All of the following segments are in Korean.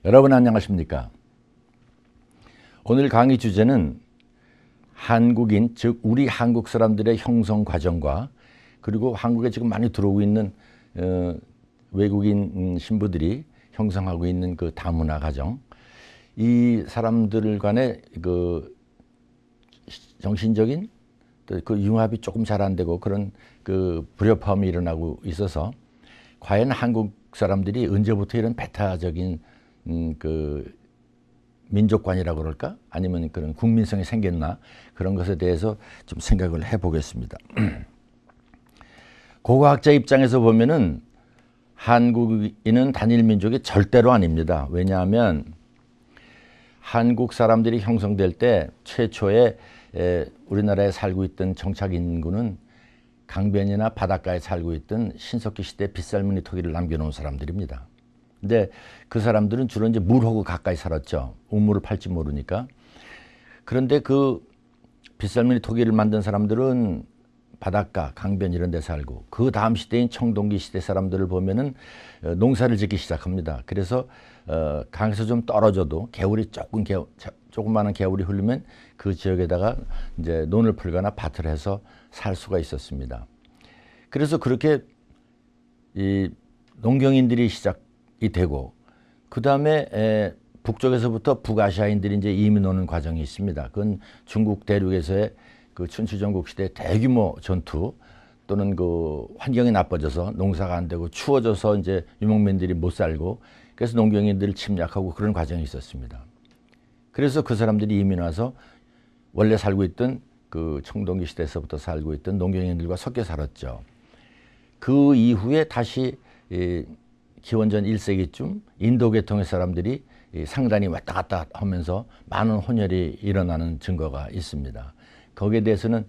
여러분 안녕하십니까? 오늘 강의 주제는 한국인, 즉 우리 한국 사람들의 형성 과정과 그리고 한국에 지금 많이 들어오고 있는 외국인 신부들이 형성하고 있는 그 다문화 가정, 이 사람들 간의 그 정신적인 그 융합이 조금 잘 안 되고 그런 그 불협화음이 일어나고 있어서 과연 한국 사람들이 언제부터 이런 배타적인 그 민족관이라고 그럴까? 아니면 그런 국민성이 생겼나? 그런 것에 대해서 좀 생각을 해보겠습니다. 고고학자 입장에서 보면은 한국인은 단일 민족이 절대로 아닙니다. 왜냐하면 한국 사람들이 형성될 때 최초에 우리나라에 살고 있던 정착 인구는 강변이나 바닷가에 살고 있던 신석기 시대 빗살무늬 토기를 남겨놓은 사람들입니다. 근데 그 사람들은 주로 이제 물하고 가까이 살았죠. 우물을 팔지 모르니까. 그런데 그 빗살무늬 토기를 만든 사람들은 바닷가, 강변 이런 데 살고, 그 다음 시대인 청동기 시대 사람들을 보면은 농사를 짓기 시작합니다. 그래서 강에서 좀 떨어져도 개울이 조그마한 개울이 흐르면 그 지역에다가 이제 논을 풀거나 밭을 해서 살 수가 있었습니다. 그래서 그렇게 이 농경인들이 시작이 되고, 그 다음에 북쪽에서부터 북아시아인들이 이제 이민 오는 과정이 있습니다. 그건 중국 대륙에서의 그 춘추전국 시대 대규모 전투, 또는 그 환경이 나빠져서 농사가 안 되고 추워져서 이제 유목민들이 못 살고, 그래서 농경인들을 침략하고 그런 과정이 있었습니다. 그래서 그 사람들이 이민 와서 원래 살고 있던 그 청동기 시대에서부터 살고 있던 농경인들과 섞여 살았죠. 그 이후에 다시 기원전 1세기쯤 인도 계통의 사람들이 상단이 왔다 갔다 하면서 많은 혼혈이 일어나는 증거가 있습니다. 거기에 대해서는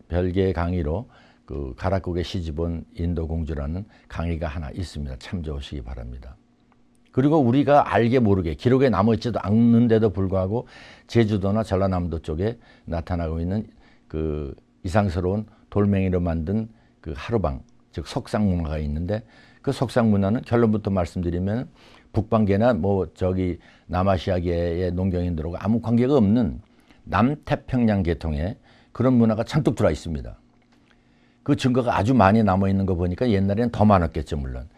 별개의 강의로 그 가락국의 시집온 인도공주라는 강의가 하나 있습니다. 참조하시기 바랍니다. 그리고 우리가 알게 모르게 기록에 남아있지도 않는데도 불구하고 제주도나 전라남도 쪽에 나타나고 있는 그 이상스러운 돌멩이로 만든 그 하루방, 즉 석상 문화가 있는데, 그 석상 문화는 결론부터 말씀드리면 북방계나 뭐 저기 남아시아계의 농경인들하고 아무 관계가 없는 남태평양 계통의 그런 문화가 잔뜩 들어와 있습니다. 그 증거가 아주 많이 남아 있는 거 보니까 옛날에는 더 많았겠죠, 물론.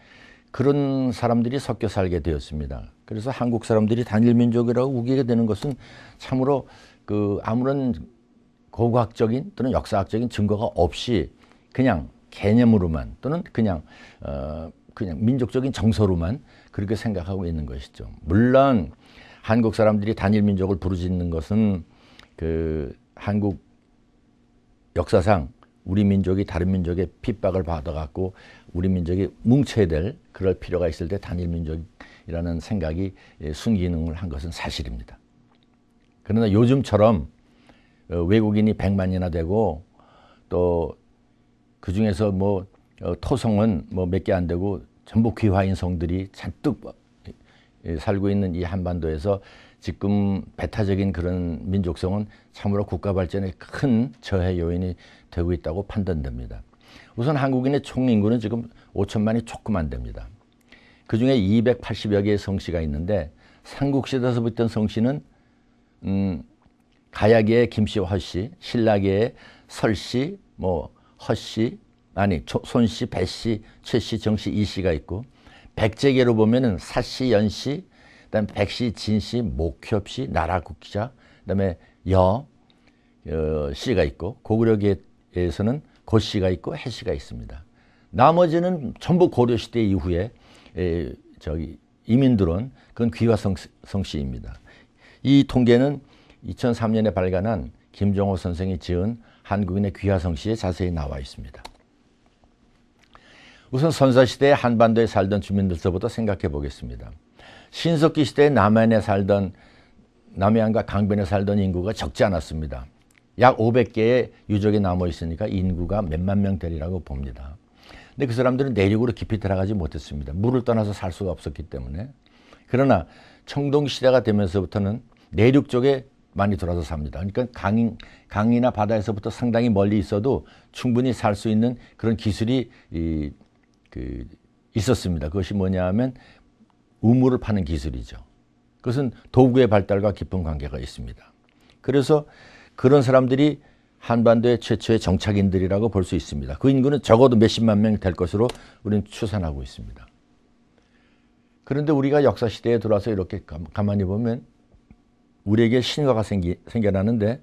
그런 사람들이 섞여 살게 되었습니다. 그래서 한국 사람들이 단일 민족이라고 우기게 되는 것은 참으로 그 아무런 고고학적인 또는 역사학적인 증거가 없이 그냥 개념으로만 또는 그냥 민족적인 정서로만 그렇게 생각하고 있는 것이죠. 물론 한국 사람들이 단일 민족을 부르짖는 것은 그 한국 역사상 우리 민족이 다른 민족의 핍박을 받아갖고 우리 민족이 뭉쳐야 될 그럴 필요가 있을 때 단일 민족이라는 생각이 순기능을 한 것은 사실입니다. 그러나 요즘처럼 외국인이 100만이나 되고 또 그 중에서 뭐 토성은 뭐 몇 개 안 되고 전부 귀화인 성들이 잔뜩 살고 있는 이 한반도에서 지금 배타적인 그런 민족성은 참으로 국가 발전에 큰 저해 요인이 되고 있다고 판단됩니다. 우선 한국인의 총인구는 지금 5천만이 조금 안 됩니다. 그 중에 280여 개의 성씨가 있는데, 삼국시대에서부터 있던 성씨는 가야계의 김씨, 허씨, 신라계의 설씨, 뭐 허씨, 아니 손씨, 배씨, 최씨, 정씨, 이씨가 있고, 백제계로 보면은 사씨, 연씨, 그다음에 백씨, 진씨, 목협씨, 나라국자, 그다음에 씨가 있고, 고구려계에서는 고씨가 있고 해씨가 있습니다. 나머지는 전부 고려시대 이후에 저기 이민 들어온 그건 귀화 성씨입니다. 이 통계는 2003년에 발간한 김종호 선생이 지은 한국인의 귀화 성씨에 자세히 나와 있습니다. 우선 선사시대에 한반도에 살던 주민들서부터 생각해 보겠습니다. 신석기 시대에 남해안과 강변에 살던 인구가 적지 않았습니다. 약 500개의 유적이 남아 있으니까 인구가 몇만 명 되리라고 봅니다. 근데 그 사람들은 내륙으로 깊이 들어가지 못했습니다. 물을 떠나서 살 수가 없었기 때문에. 그러나 청동시대가 되면서부터는 내륙 쪽에 많이 돌아서 삽니다. 그러니까 강이나 바다에서부터 상당히 멀리 있어도 충분히 살 수 있는 그런 기술이 있었습니다. 그것이 뭐냐 하면 우물을 파는 기술이죠. 그것은 도구의 발달과 깊은 관계가 있습니다. 그래서 그런 사람들이 한반도의 최초의 정착인들이라고 볼 수 있습니다. 그 인구는 적어도 몇십만 명 될 것으로 우리는 추산하고 있습니다. 그런데 우리가 역사시대에 들어와서 이렇게 가만히 보면 우리에게 신화가 생겨나는데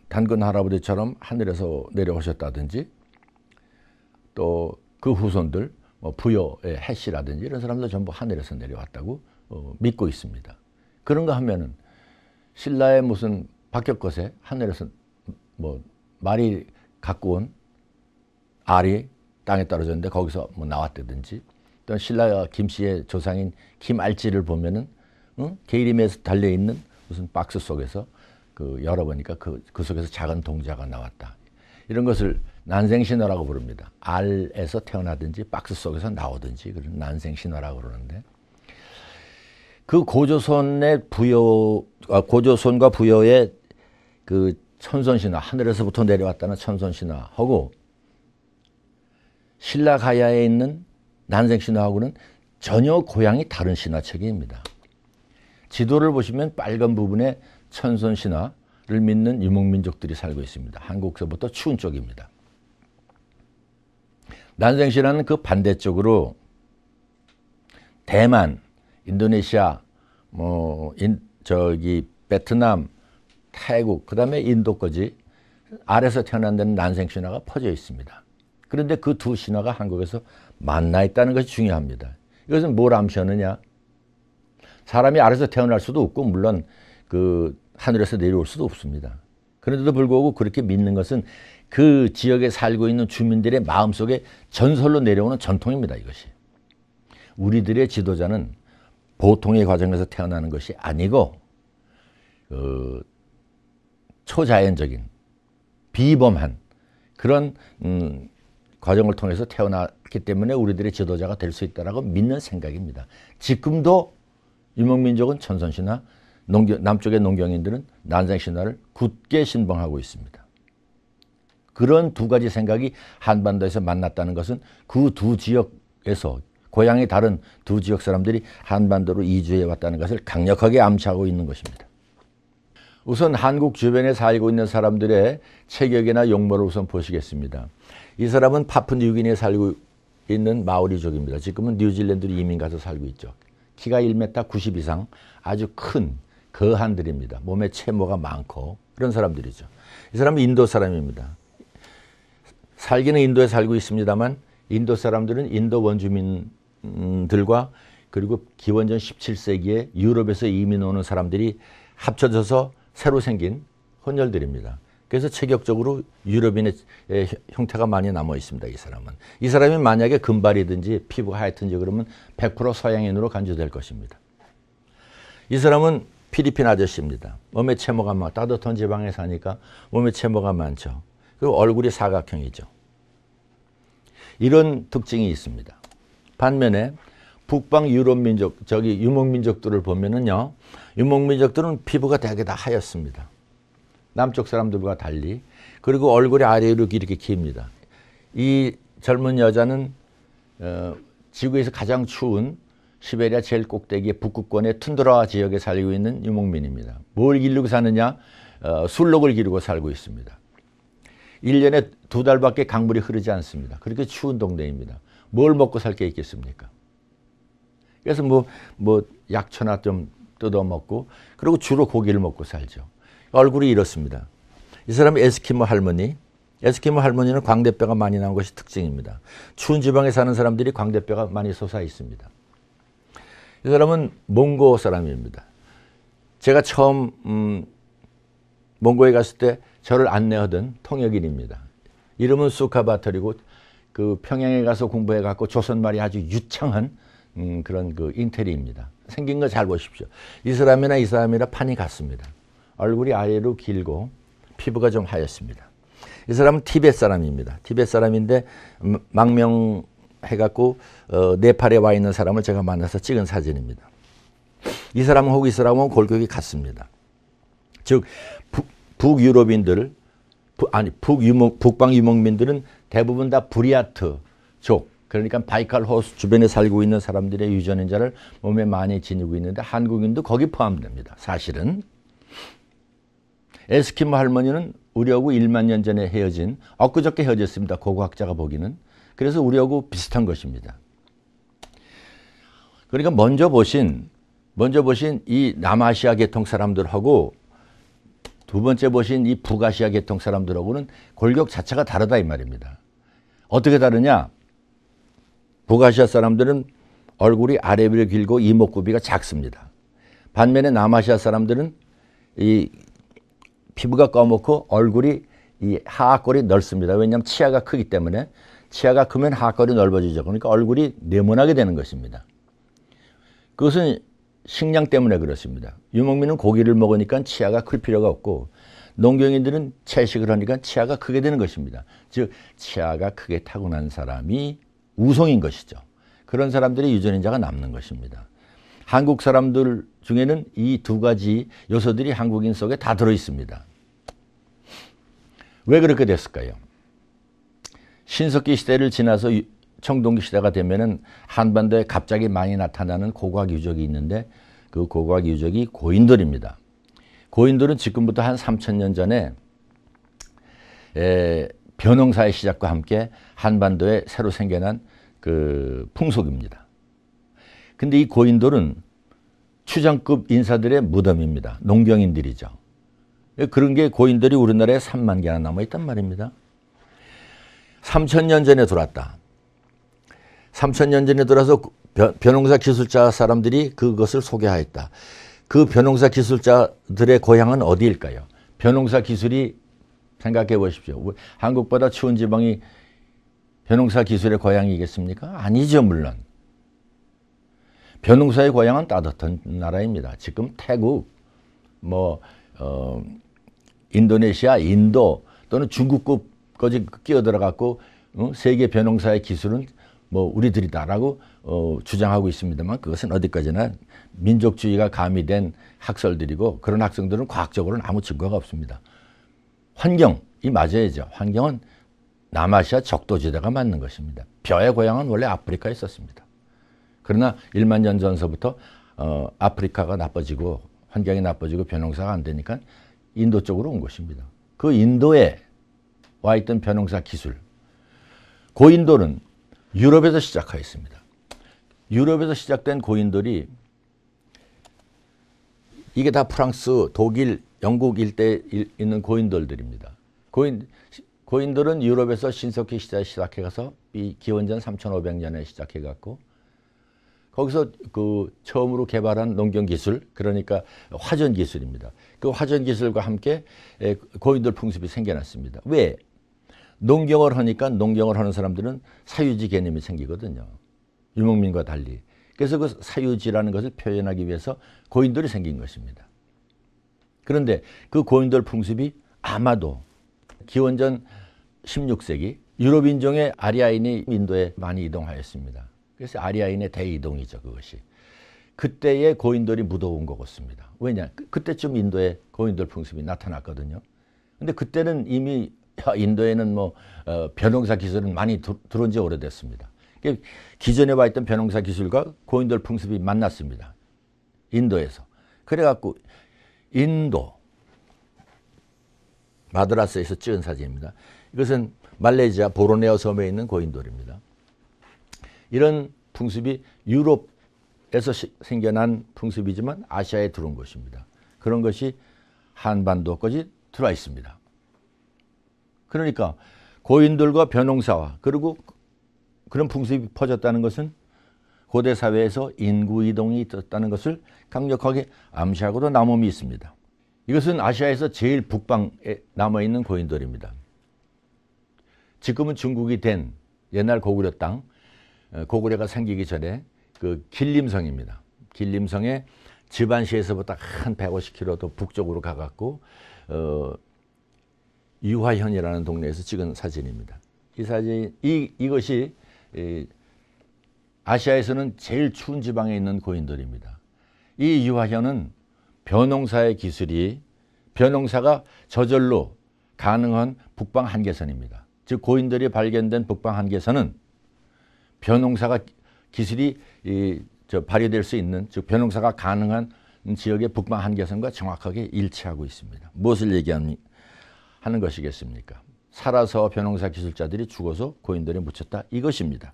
단군 할아버지처럼 하늘에서 내려오셨다든지 또 그 후손들 부여의 해씨라든지 이런 사람들 전부 하늘에서 내려왔다고 믿고 있습니다. 그런가 하면은 신라의 무슨 박격것에 하늘에서 말이 갖고 온 알이 땅에 떨어졌는데 거기서 나왔다든지 또 신라 김씨의 조상인 김알지를 보면은 게이림에서 달려있는 무슨 박스 속에서 열어보니까 그 속에서 작은 동자가 나왔다. 이런 것을 난생신화라고 부릅니다. 알에서 태어나든지 박스 속에서 나오든지 그런 난생신화라고 그러는데 그 고조선과 부여의 그 천선신화, 하늘에서부터 내려왔다는 천선신화하고 신라 가야에 있는 난생신화하고는 전혀 고향이 다른 신화체계입니다. 지도를 보시면 빨간 부분에 천선신화를 믿는 유목민족들이 살고 있습니다. 한국서부터 추운 쪽입니다. 난생신화는 그 반대쪽으로 대만, 인도네시아, 베트남, 태국, 그 다음에 인도까지 아래서 태어난 데는 난생신화가 퍼져 있습니다. 그런데 그 두 신화가 한국에서 만나 있다는 것이 중요합니다. 이것은 뭘 암시하느냐? 사람이 아래서 태어날 수도 없고 물론 그 하늘에서 내려올 수도 없습니다. 그런데도 불구하고 그렇게 믿는 것은 그 지역에 살고 있는 주민들의 마음속에 전설로 내려오는 전통입니다. 이것이. 우리들의 지도자는 보통의 과정에서 태어나는 것이 아니고 초자연적인 비범한 그런 과정을 통해서 태어났기 때문에 우리들의 지도자가 될 수 있다고 믿는 생각입니다. 지금도 유목민족은 천선신화, 남쪽의 농경인들은 난생신화를 굳게 신봉하고 있습니다. 그런 두 가지 생각이 한반도에서 만났다는 것은 그 두 지역에서 고향이 다른 두 지역 사람들이 한반도로 이주해 왔다는 것을 강력하게 암시하고 있는 것입니다. 우선 한국 주변에 살고 있는 사람들의 체격이나 용모를 우선 보시겠습니다. 이 사람은 파푸뉴기니에 살고 있는 마오리족입니다. 지금은 뉴질랜드로 이민 가서 살고 있죠. 키가 1m 90 이상 아주 큰 거한들입니다. 몸에 채모가 많고 그런 사람들이죠. 이 사람은 인도 사람입니다. 살기는 인도에 살고 있습니다만 인도 사람들은 인도 원주민들과 그리고 기원전 17세기에 유럽에서 이민 오는 사람들이 합쳐져서 새로 생긴 혼혈들입니다. 그래서 체격적으로 유럽인의 형태가 많이 남아 있습니다. 이 사람은. 이 사람이 만약에 금발이든지 피부가 하얗든지 그러면 100% 서양인으로 간주될 것입니다. 이 사람은 필리핀 아저씨입니다. 몸에 채모가 많고 따뜻한 지방에 사니까 몸에 채모가 많죠. 그리고 얼굴이 사각형이죠. 이런 특징이 있습니다. 반면에 북방 유럽 민족, 유목민족들을 보면은요, 유목민족들은 피부가 되게 다 하얗습니다. 남쪽 사람들과 달리. 그리고 얼굴이 아래로 이렇게 깁니다. 이 젊은 여자는 지구에서 가장 추운 시베리아 제일 꼭대기의 북극권의 툰드라 지역에 살고 있는 유목민입니다. 뭘 기르고 사느냐? 술록을 기르고 살고 있습니다. 1년에 2달밖에 강물이 흐르지 않습니다. 그렇게 추운 동네입니다. 뭘 먹고 살 게 있겠습니까? 그래서 약초나 좀 뜯어먹고 그리고 주로 고기를 먹고 살죠. 얼굴이 이렇습니다. 이 사람은 에스키모 할머니. 에스키모 할머니는 광대뼈가 많이 나온 것이 특징입니다. 추운 지방에 사는 사람들이 광대뼈가 많이 솟아 있습니다. 이 사람은 몽고 사람입니다. 제가 처음 몽고에 갔을 때 저를 안내하던 통역인입니다. 이름은 수카바털이고 그 평양에 가서 공부해 갖고 조선말이 아주 유창한 그런 그 인테리입니다. 생긴 거 잘 보십시오. 이 사람이나 이 사람이나 판이 같습니다. 얼굴이 아래로 길고 피부가 좀 하얗습니다. 이 사람은 티벳 사람입니다. 티벳 사람인데 망명해갖고 네팔에 와 있는 사람을 제가 만나서 찍은 사진입니다. 이 사람하고 이 사람은 골격이 같습니다. 즉 북방 유목민들은 대부분 다 부리아트족, 그러니까 바이칼 호수 주변에 살고 있는 사람들의 유전인자를 몸에 많이 지니고 있는데 한국인도 거기 포함됩니다. 사실은 에스키모 할머니는 우리하고 1만 년 전에 헤어진, 엊그저께 헤어졌습니다. 고고학자가 보기는. 그래서 우리하고 비슷한 것입니다. 그러니까 먼저 보신 이 남아시아 계통 사람들하고 두 번째 보신 이 북아시아 계통 사람들하고는 골격 자체가 다르다 이 말입니다. 어떻게 다르냐? 북아시아 사람들은 얼굴이 아래 위로 길고 이목구비가 작습니다. 반면에 남아시아 사람들은 이 피부가 검고 얼굴이 이 하악골이 넓습니다. 왜냐하면 치아가 크기 때문에 치아가 크면 하악골이 넓어지죠. 그러니까 얼굴이 네모나게 되는 것입니다. 그것은 식량 때문에 그렇습니다. 유목민은 고기를 먹으니까 치아가 클 필요가 없고 농경인들은 채식을 하니까 치아가 크게 되는 것입니다. 즉 치아가 크게 타고난 사람이 우성인 것이죠. 그런 사람들의 유전인자가 남는 것입니다. 한국 사람들 중에는 이 두 가지 요소들이 한국인 속에 다 들어있습니다. 왜 그렇게 됐을까요? 신석기 시대를 지나서 청동기 시대가 되면은 한반도에 갑자기 많이 나타나는 고고학 유적이 있는데 그 고고학 유적이 고인돌입니다. 고인돌은 지금부터 한 3,000년 전에 벼농사의 시작과 함께 한반도에 새로 생겨난 그 풍속입니다. 근데 이 고인돌은 추장급 인사들의 무덤입니다. 농경인들이죠. 그런 게 고인돌이 우리나라에 3만 개나 남아있단 말입니다. 3,000년 전에 들어왔다. 3,000년 전에 들어와서 벼농사 기술자 사람들이 그것을 소개하였다. 그 벼농사 기술자들의 고향은 어디일까요? 벼농사 기술이 생각해 보십시오. 한국보다 추운 지방이 벼농사 기술의 고향이겠습니까? 아니죠, 물론. 벼농사의 고향은 따뜻한 나라입니다. 지금 태국, 인도네시아, 인도 또는 중국까지 끼어들어갖고 세계 벼농사의 기술은 우리들이다라고 주장하고 있습니다만 그것은 어디까지나 민족주의가 가미된 학설들이고 그런 학생들은 과학적으로는 아무 증거가 없습니다. 환경이 맞아야죠. 환경은 남아시아 적도지대가 맞는 것입니다. 벼의 고향은 원래 아프리카에 있었습니다. 그러나 1만 년 전서부터 아프리카가 나빠지고 환경이 나빠지고 벼농사가 안 되니까 인도 쪽으로 온 것입니다. 그 인도에 와 있던 벼농사 기술, 고인돌은 유럽에서 시작하였습니다. 유럽에서 시작된 고인돌이 이게 다 프랑스, 독일, 영국 일대에 있는 고인돌들입니다. 고인돌은 유럽에서 신석기 시대에 시작해가서 이 기원전 3,500년에 시작해갖고 거기서 그 처음으로 개발한 농경 기술, 그러니까 화전 기술입니다. 그 화전 기술과 함께 고인돌 풍습이 생겨났습니다. 왜? 농경을 하니까 농경을 하는 사람들은 사유지 개념이 생기거든요. 유목민과 달리. 그래서 그 사유지라는 것을 표현하기 위해서 고인돌이 생긴 것입니다. 그런데 그 고인돌 풍습이 아마도 기원전 16세기 유럽 인종의 아리아인이 인도에 많이 이동하였습니다. 그래서 아리아인의 대이동이죠, 그것이. 그때의 고인돌이 묻어온 것 같습니다. 왜냐? 그때쯤 인도에 고인돌 풍습이 나타났거든요. 근데 그때는 이미 인도에는 벼농사 기술은 많이 들어온 지 오래됐습니다. 기존에 와 있던 벼농사 기술과 고인돌 풍습이 만났습니다. 인도에서. 그래갖고 인도 마드라스에서 찍은 사진입니다. 이것은 말레이시아 보르네오 섬에 있는 고인돌입니다. 이런 풍습이 유럽에서 생겨난 풍습이지만 아시아에 들어온 것입니다. 그런 것이 한반도까지 들어와 있습니다. 그러니까 고인돌과 벼농사와 그리고 그런 풍습이 퍼졌다는 것은 고대 사회에서 인구 이동이 있었다는 것을 강력하게 암시하고도 남음이 있습니다. 이것은 아시아에서 제일 북방에 남아있는 고인돌입니다. 지금은 중국이 된 옛날 고구려 땅, 고구려가 생기기 전에 그 길림성입니다. 길림성에 지반시에서부터 한 150km 더 북쪽으로 가갖고 유화현이라는 동네에서 찍은 사진입니다. 이 사진, 이것이 아시아에서는 제일 추운 지방에 있는 고인돌입니다. 이 유화현은 벼농사의 기술이 벼농사가 저절로 가능한 북방 한계선입니다. 즉 고인돌이 발견된 북방 한계선은 벼농사가 기술이 발휘될 수 있는, 즉 벼농사가 가능한 지역의 북방 한계선과 정확하게 일치하고 있습니다. 무엇을 얘기하는 것이겠습니까? 살아서 벼농사 기술자들이 죽어서 고인돌에 묻혔다, 이것입니다.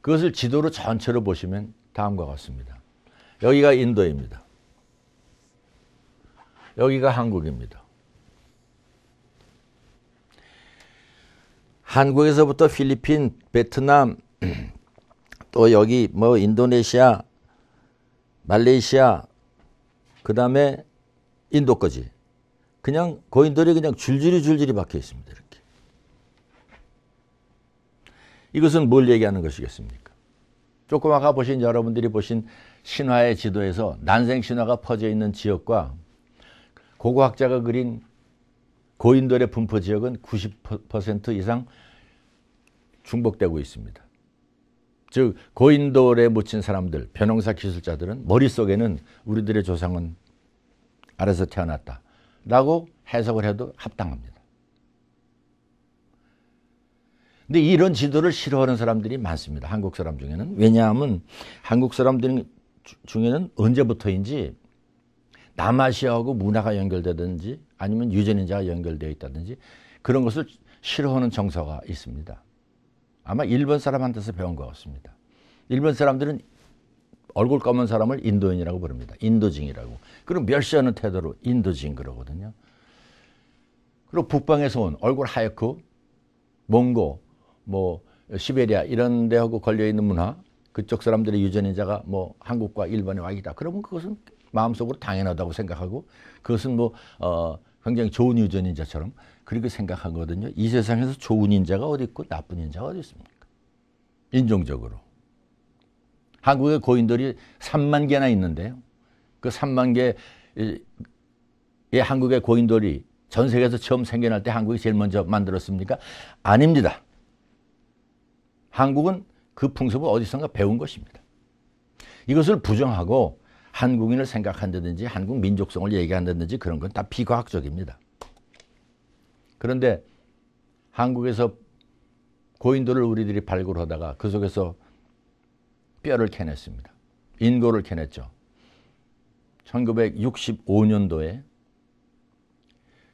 그것을 지도로 전체로 보시면 다음과 같습니다. 여기가 인도입니다. 여기가 한국입니다. 한국에서부터 필리핀, 베트남, 또 여기 뭐 인도네시아, 말레이시아, 그 다음에 인도까지 그냥 고인돌이 그냥 줄줄이 박혀 있습니다. 이렇게. 이것은 뭘 얘기하는 것이겠습니까? 조금 아까 보신 여러분들이 보신 신화의 지도에서 난생 신화가 퍼져 있는 지역과 고고학자가 그린 고인돌의 분포 지역은 90% 이상 중복되고 있습니다. 즉 고인돌에 묻힌 사람들, 벼농사 기술자들은 머릿속에는 우리들의 조상은 아래서 태어났다 라고 해석을 해도 합당합니다. 근데 이런 지도를 싫어하는 사람들이 많습니다. 한국 사람 중에는. 왜냐하면 한국 사람들 중에는 언제부터인지 남아시아하고 문화가 연결되든지 아니면 유전인자가 연결되어 있다든지 그런 것을 싫어하는 정서가 있습니다. 아마 일본 사람한테서 배운 것 같습니다. 일본 사람들은 얼굴 검은 사람을 인도인이라고 부릅니다. 인도징이라고. 그럼 멸시하는 태도로 인도징 그러거든요. 그리고 북방에서 온 얼굴 하얗고 몽고, 뭐 시베리아 이런 데하고 걸려있는 문화, 그쪽 사람들의 유전인자가 뭐 한국과 일본에 와 있다. 그러면 그것은 마음속으로 당연하다고 생각하고 그것은 뭐 굉장히 좋은 유전인자처럼 그렇게 생각하거든요. 이 세상에서 좋은 인자가 어디 있고 나쁜 인자가 어디 있습니까? 인종적으로. 한국의 고인돌이 3만 개나 있는데요. 그 3만 개의 한국의 고인돌이 전 세계에서 처음 생겨날 때 한국이 제일 먼저 만들었습니까? 아닙니다. 한국은 그 풍습을 어디선가 배운 것입니다. 이것을 부정하고 한국인을 생각한다든지 한국 민족성을 얘기한다든지 그런 건 다 비과학적입니다. 그런데 한국에서 고인돌을 우리들이 발굴하다가 그 속에서 뼈를 캐냈습니다. 인고를 캐냈죠. 1965년도에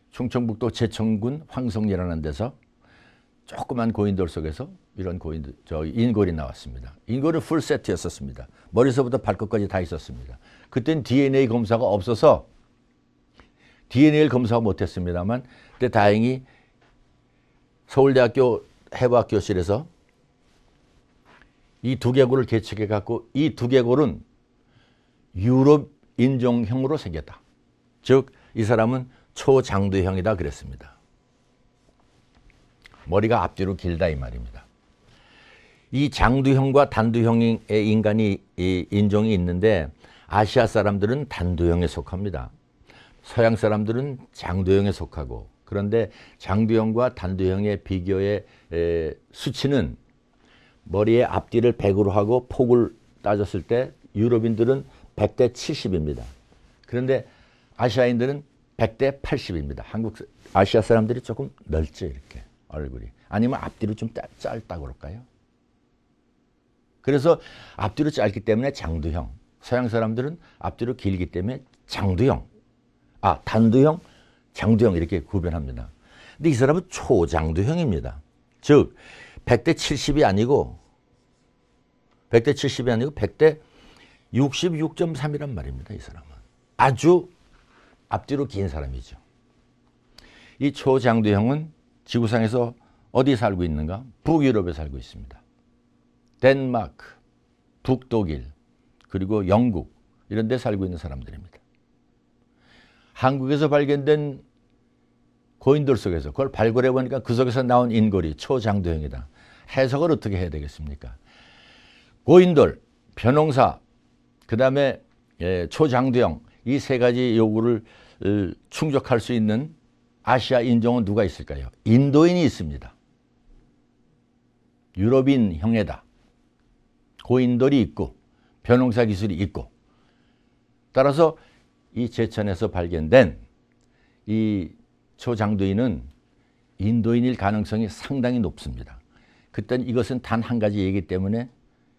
충청북도 제천군 황성리라는 데서 조그만 고인돌 속에서 이런 인골이 나왔습니다. 인골은 풀 세트였었습니다. 머리서부터 발끝까지 다 있었습니다. 그땐 DNA 검사가 없어서 DNA를 검사 못했습니다만 그때 다행히 서울대학교 해부학교실에서 이 두개골을 개척해 갖고 이 두개골은 유럽 인종형으로 생겼다. 즉 이 사람은 초장두형이다 그랬습니다. 머리가 앞뒤로 길다 이 말입니다. 이 장두형과 단두형의 인간이 인종이 있는데 아시아 사람들은 단두형에 속합니다. 서양 사람들은 장두형에 속하고 그런데 장두형과 단두형의 비교의 수치는 머리의 앞뒤를 100으로 하고 폭을 따졌을 때 유럽인들은 100대 70입니다. 그런데 아시아인들은 100대 80입니다. 아시아 사람들이 조금 넓죠 이렇게 얼굴이. 아니면 앞뒤로 좀 짧다고 그럴까요? 그래서 앞뒤로 짧기 때문에 장두형. 서양 사람들은 앞뒤로 길기 때문에 장두형. 단두형, 장두형 이렇게 구별합니다. 근데 이 사람은 초장두형입니다. 즉 100대 70이 아니고 100대 66.3이란 말입니다. 이 사람은. 아주 앞뒤로 긴 사람이죠. 이 초장두형은 지구상에서 어디 살고 있는가? 북유럽에 살고 있습니다. 덴마크, 북독일, 그리고 영국 이런 데 살고 있는 사람들입니다. 한국에서 발견된 고인돌 속에서 그걸 발굴해 보니까 그 속에서 나온 인골이 초장두형이다. 해석을 어떻게 해야 되겠습니까? 고인돌, 벼농사, 그 다음에 초장두형 이 세 가지 요구를 충족할 수 있는 아시아 인종은 누가 있을까요? 인도인이 있습니다. 유럽인 형애다. 고인돌이 있고 벼농사 기술이 있고 따라서 이 제천에서 발견된 이 초장두인은 인도인일 가능성이 상당히 높습니다. 그땐 이것은 단 한 가지 얘기 때문에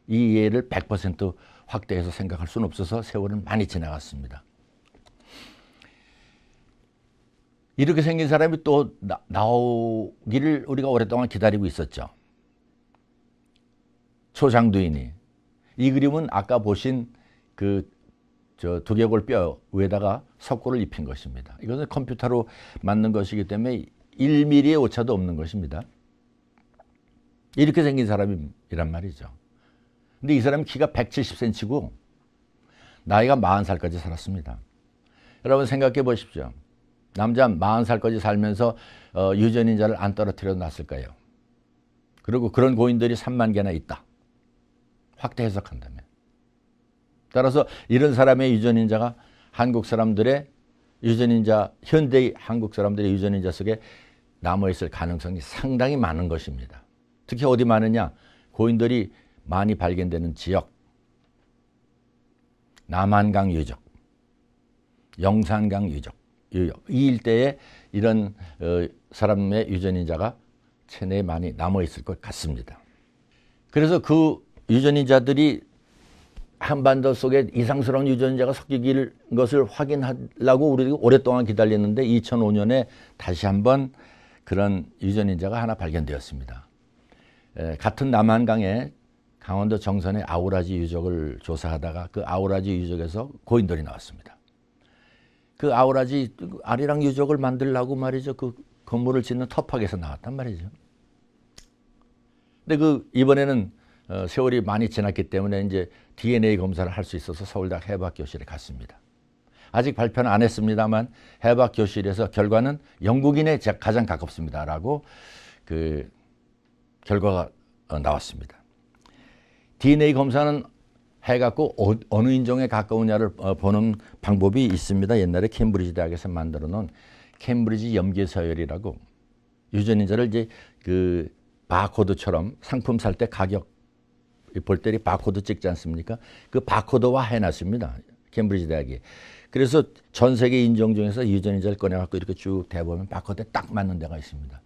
이 예를 100% 확대해서 생각할 수는 없어서 세월은 많이 지나갔습니다. 이렇게 생긴 사람이 또 나오기를 우리가 오랫동안 기다리고 있었죠. 초장두인이. 이 그림은 아까 보신 그 두개골 뼈 위에다가 석고를 입힌 것입니다. 이것은 컴퓨터로 만든 것이기 때문에 1mm의 오차도 없는 것입니다. 이렇게 생긴 사람이란 말이죠. 근데 이 사람이 키가 170cm고 나이가 40살까지 살았습니다. 여러분 생각해 보십시오. 남자 40살까지 살면서 유전인자를 안 떨어뜨려 놨을까요? 그리고 그런 고인들이 3만 개나 있다. 확대 해석한다면. 따라서 이런 사람의 유전인자가 한국 사람들의 유전인자, 현대의 한국 사람들의 유전인자 속에 남아있을 가능성이 상당히 많은 것입니다. 특히 어디 많으냐? 고인들이 많이 발견되는 지역, 남한강 유적, 영산강 유적, 이 일대에 이런 사람의 유전인자가 체내에 많이 남아있을 것 같습니다. 그래서 그 유전인자들이 한반도 속에 이상스러운 유전자가 섞이길 것을 확인하려고 우리가 오랫동안 기다렸는데 2005년에 다시 한번 그런 유전인자가 하나 발견되었습니다. 같은 남한강에 강원도 정선의 아우라지 유적을 조사하다가 그 아우라지 유적에서 고인돌이 나왔습니다. 그 아우라지 아리랑 유적을 만들려고 말이죠. 그 건물을 짓는 터팍에서 나왔단 말이죠. 근데 이번에는 세월이 많이 지났기 때문에 이제 DNA 검사를 할 수 있어서 서울대학 해박교실에 갔습니다. 아직 발표는 안 했습니다만 해박교실에서 결과는 영국인에 가장 가깝습니다라고 그 결과가 나왔습니다. DNA 검사는 해갖고 어느 인종에 가까우냐를 보는 방법이 있습니다. 옛날에 캠브리지 대학에서 만들어 놓은 캠브리지 염기서열이라고 유전인자를 이제 그 바코드처럼 상품 살 때 가격 볼 때 바코드 찍지 않습니까? 그 바코드화 해놨습니다. 캠브리지 대학이. 그래서 전 세계 인종 중에서 유전인자를 꺼내갖고 이렇게 쭉 대보면 바코드에 딱 맞는 데가 있습니다.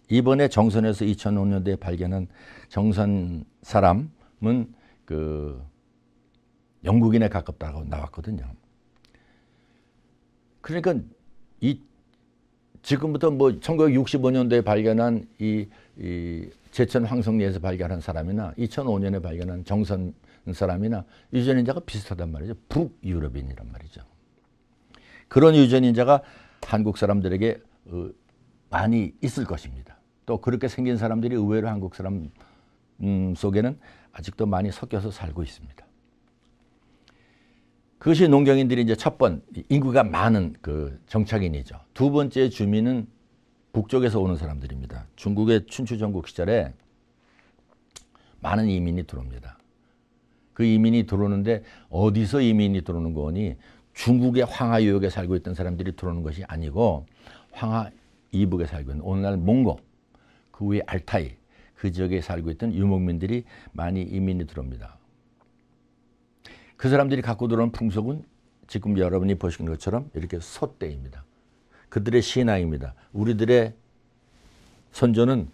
이번에 정선에서 2005년도에 발견한 정선 사람은 그 영국인에 가깝다고 나왔거든요. 그러니까 지금부터 뭐 1965년도에 발견한 이 제천 황성리에서 발견한 사람이나 2005년에 발견한 정선 사람이나 유전인자가 비슷하단 말이죠. 북유럽인이란 말이죠. 그런 유전인자가 한국 사람들에게 많이 있을 것입니다. 또 그렇게 생긴 사람들이 의외로 한국 사람 속에는 아직도 많이 섞여서 살고 있습니다. 그것이 농경인들이 이제 첫 번 인구가 많은 그 정착인이죠. 두 번째 주민은 북쪽에서 오는 사람들입니다. 중국의 춘추전국 시절에 많은 이민이 들어옵니다. 그 이민이 들어오는데 어디서 이민이 들어오는 거니 중국의 황하 유역에 살고 있던 사람들이 들어오는 것이 아니고 황하 이북에 살고 있는 오늘날 몽고, 그 위에 알타이, 그 지역에 살고 있던 유목민들이 많이 이민이 들어옵니다. 그 사람들이 갖고 들어온 풍속은 지금 여러분이 보시는 것처럼 이렇게 솥대입니다. 그들의 신앙입니다. 우리들의 선조는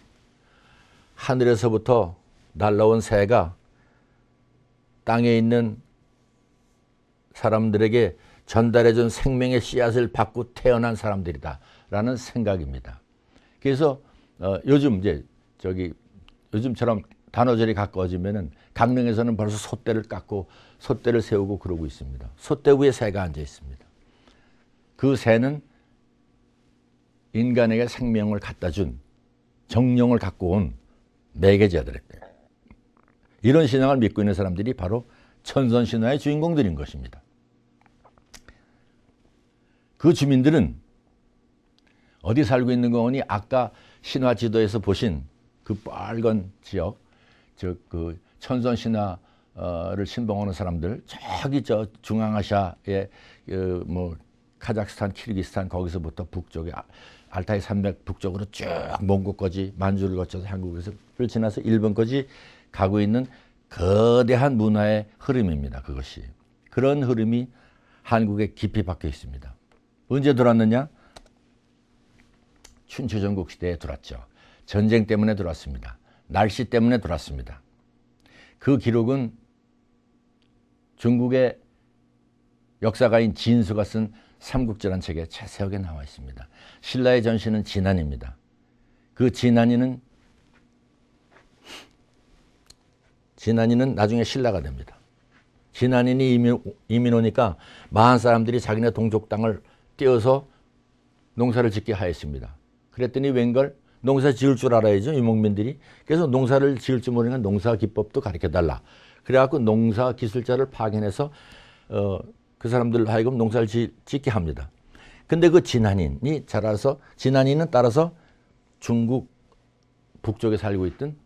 하늘에서부터 날라온 새가 땅에 있는 사람들에게 전달해준 생명의 씨앗을 받고 태어난 사람들이다 라는 생각입니다. 그래서 요즘 요즘처럼 단오절이 가까워지면은 강릉에서는 벌써 솥대를 깎고 솥대를 세우고 그러고 있습니다. 솥대 위에 새가 앉아 있습니다. 그 새는 인간에게 생명을 갖다 준 정령을 갖고 온 매개자들입니다. 이런 신앙을 믿고 있는 사람들이 바로 천선신화의 주인공들인 것입니다. 그 주민들은 어디 살고 있는 거니 아까 신화 지도에서 보신 그 빨간 지역, 그 천선신화를 신봉하는 사람들, 저기 중앙아시아의 뭐 카자흐스탄, 키르기스탄 거기서부터 북쪽에 알타이 산맥 북쪽으로 쭉 몽고까지 만주를 거쳐서 한국에서 지나서 일본까지 가고 있는 거대한 문화의 흐름입니다. 그것이. 그런 흐름이 한국에 깊이 박혀 있습니다. 언제 들어왔느냐? 춘추전국 시대에 들어왔죠. 전쟁 때문에 들어왔습니다. 날씨 때문에 돌았습니다. 그 기록은 중국의 역사가인 진수가 쓴 삼국지라는 책에 자세하게 나와 있습니다. 신라의 전신은 진안입니다. 그 진안이는 나중에 신라가 됩니다. 진안인이 이민 오니까 많은 사람들이 자기네 동족 땅을 떼어서 농사를 짓게 하였습니다. 그랬더니 웬걸 농사 지을 줄 알아야죠, 유목민들이. 그래서 농사를 지을 줄 모르니까 농사 기법도 가르쳐달라. 그래갖고 농사 기술자를 파견해서 그 사람들 하여금 농사를 짓게 합니다. 근데 그 진안인이 자라서, 진안인은 따라서 중국 북쪽에 살고 있던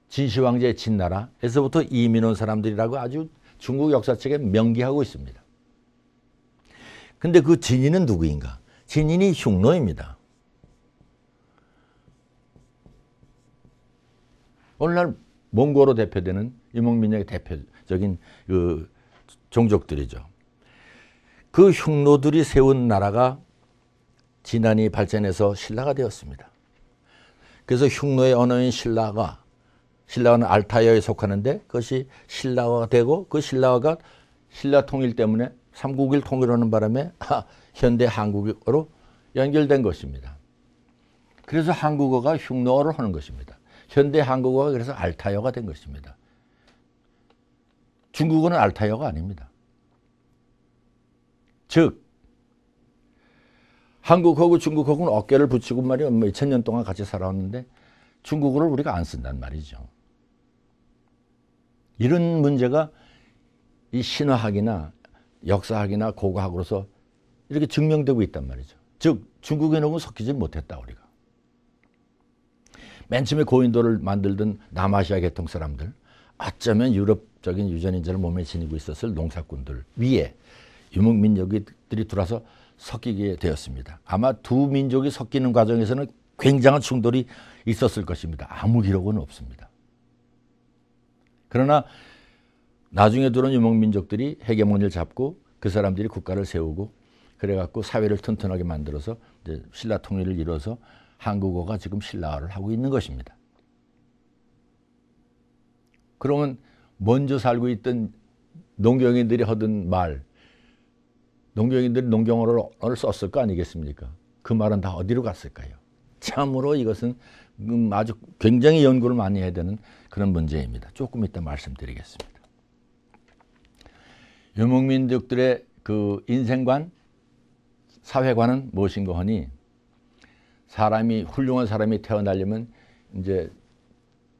진시황제의 진나라에서부터 이민 온 사람들이라고 아주 중국 역사책에 명기하고 있습니다. 근데 그 진인은 누구인가? 진인이 흉노입니다. 오늘날 몽고로 대표되는 유목민족의 대표적인 그 종족들이죠. 그 흉노들이 세운 나라가 진안이 발전해서 신라가 되었습니다. 그래서 흉노의 언어인 신라어는 알타이어에 속하는데 그것이 신라어가 되고 그 신라어가 신라 통일 때문에 삼국일 통일하는 바람에 현대 한국어로 연결된 것입니다. 그래서 한국어가 흉노어를 하는 것입니다. 현대 한국어가 그래서 알타이어가 된 것입니다. 중국어는 알타이어가 아닙니다. 즉 한국하고 중국하고는 어깨를 붙이고 말이야 몇천 년 동안 같이 살아왔는데 중국어를 우리가 안 쓴단 말이죠. 이런 문제가 이 신화학이나 역사학이나 고고학으로서 이렇게 증명되고 있단 말이죠. 즉 중국인하고 섞이지 못했다 우리가. 맨 처음에 고인도를 만들던 남아시아 계통 사람들, 어쩌면 유럽적인 유전인자를 몸에 지니고 있었을 농사꾼들 위에 유목민족들이 들어와서 섞이게 되었습니다. 아마 두 민족이 섞이는 과정에서는 굉장한 충돌이 있었을 것입니다. 아무 기록은 없습니다. 그러나 나중에 들어온 유목민족들이 헤게모니를 잡고 그 사람들이 국가를 세우고 그래갖고 사회를 튼튼하게 만들어서 이제 신라 통일을 이뤄서 한국어가 지금 신라어를 하고 있는 것입니다. 그러면 먼저 살고 있던 농경인들이 하던 말, 농경인들이 농경어를 썼을 거 아니겠습니까? 그 말은 다 어디로 갔을까요? 참으로 이것은 아주 굉장히 연구를 많이 해야 되는 그런 문제입니다. 조금 이따 말씀드리겠습니다. 유목민족들의 그 인생관, 사회관은 무엇인가 하니 훌륭한 사람이 태어나려면 이제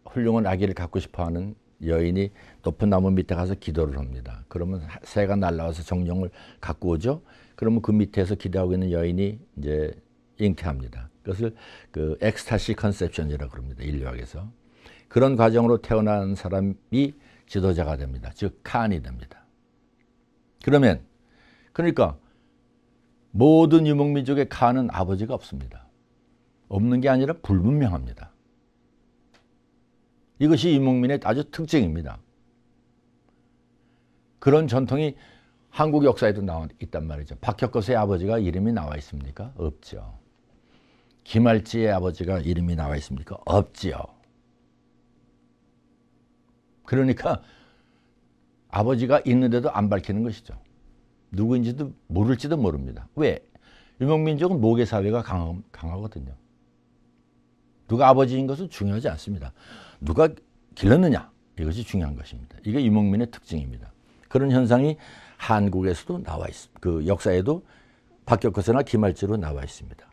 훌륭한 아기를 갖고 싶어하는 여인이 높은 나무 밑에 가서 기도를 합니다. 그러면 새가 날아와서 정령을 갖고 오죠. 그러면 그 밑에서 기도하고 있는 여인이 이제 잉태합니다. 그것을 그 엑스타시 컨셉션이라고 합니다. 인류학에서. 그런 과정으로 태어난 사람이 지도자가 됩니다. 즉 칸이 됩니다. 그러니까 모든 유목민족의 칸은 아버지가 없습니다. 없는 게 아니라 불분명합니다. 이것이 유목민의 아주 특징입니다. 그런 전통이 한국 역사에도 나와 있단 말이죠. 박혁거세의 아버지가 이름이 나와 있습니까? 없죠. 김할지의 아버지가 이름이 나와 있습니까? 없지요. 그러니까 아버지가 있는데도 안 밝히는 것이죠. 누구인지도 모를지도 모릅니다. 왜? 유목민족은 모계사회가 강하거든요. 누가 아버지인 것은 중요하지 않습니다. 누가 길렀느냐, 이것이 중요한 것입니다. 이게 유목민의 특징입니다. 그런 현상이 한국에서도 나와 있습니다. 그 역사에도 박혁거세나 김할지로 나와 있습니다.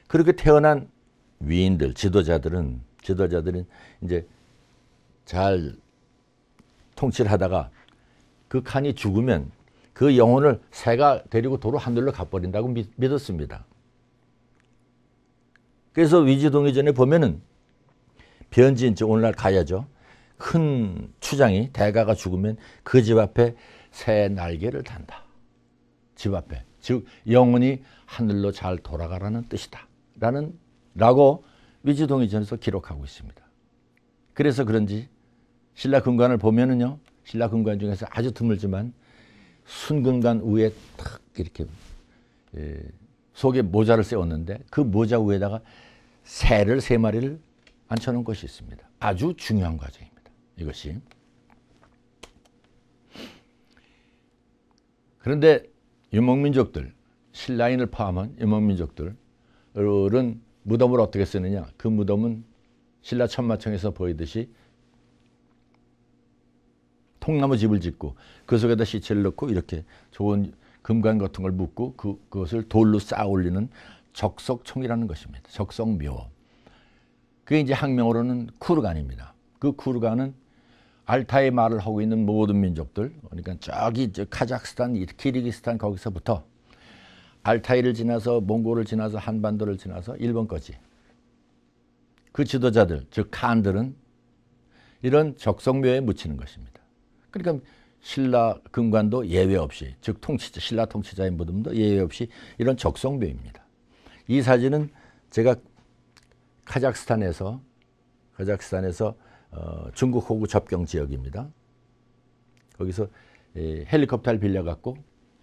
그렇게 태어난 위인들, 지도자들은 이제 잘 통치를 하다가 그 칸이 죽으면 그 영혼을 새가 데리고 도로 하늘로 가버린다고 믿었습니다. 그래서 위지동의전에 보면은 변진, 즉 오늘날 가야죠. 큰 추장이 대가가 죽으면 그 집 앞에 새 날개를 단다. 집 앞에. 즉 영혼이 하늘로 잘 돌아가라는 뜻이다. 라고 위지동의전에서 기록하고 있습니다. 그래서 그런지 신라 금관을 보면은요. 신라 금관 중에서 아주 드물지만 순금관 위에 탁 이렇게 속에 모자를 세웠는데 그 모자 위에다가 새를 3마리를 앉혀놓은 것이 있습니다. 아주 중요한 과정입니다. 이것이. 그런데 유목민족들, 신라인을 포함한 유목민족들은 무덤을 어떻게 쓰느냐. 그 무덤은 신라 천마청에서 보이듯이 통나무 집을 짓고 그 속에다 시체를 넣고 이렇게 좋은 금관 같은 걸 묻고 그것을 돌로 쌓아 올리는 적석총이라는 것입니다. 적석묘. 그게 이제 학명으로는 쿠르간입니다. 그 쿠르간은 알타이 말을 하고 있는 모든 민족들, 그러니까 저기 카자흐스탄, 키르기스탄 거기서부터 알타이를 지나서 몽골을 지나서 한반도를 지나서 일본까지 그 지도자들, 즉 칸들은 이런 적석묘에 묻히는 것입니다. 그러니까 신라 금관도 예외 없이, 즉 신라 통치자의 무덤도 예외 없이 이런 적석묘입니다. 이 사진은 제가 카자흐스탄에서 중국 호구 접경 지역입니다. 거기서 헬리콥터를 빌려갖고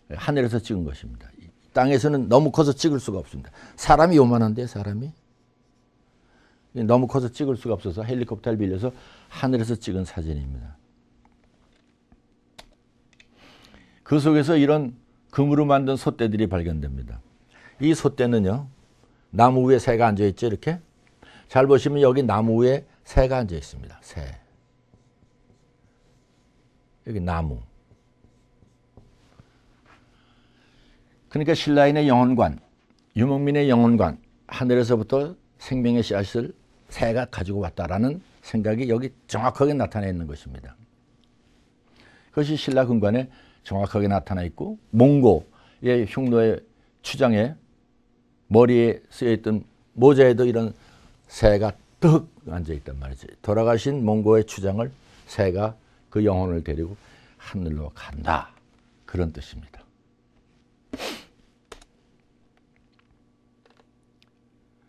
하늘에서 찍은 것입니다. 땅에서는 너무 커서 찍을 수가 없습니다. 사람이 요만한데 사람이 너무 커서 찍을 수가 없어서 헬리콥터를 빌려서 하늘에서 찍은 사진입니다. 그 속에서 이런 금으로 만든 솥대들이 발견됩니다. 이 솥대는요, 나무 위에 새가 앉아있죠, 이렇게. 잘 보시면 여기 나무 위에 새가 앉아 있습니다. 새. 여기 나무. 그러니까 신라인의 영혼관, 유목민의 영혼관, 하늘에서부터 생명의 씨앗을 새가 가지고 왔다라는 생각이 여기 정확하게 나타나 있는 것입니다. 그것이 신라 금관에 정확하게 나타나 있고, 몽고의 흉노의 추장에 머리에 쓰여있던 모자에도 이런 새가 뜩 앉아있단 말이죠. 돌아가신 몽고의 추장을 새가 그 영혼을 데리고 하늘로 간다. 그런 뜻입니다.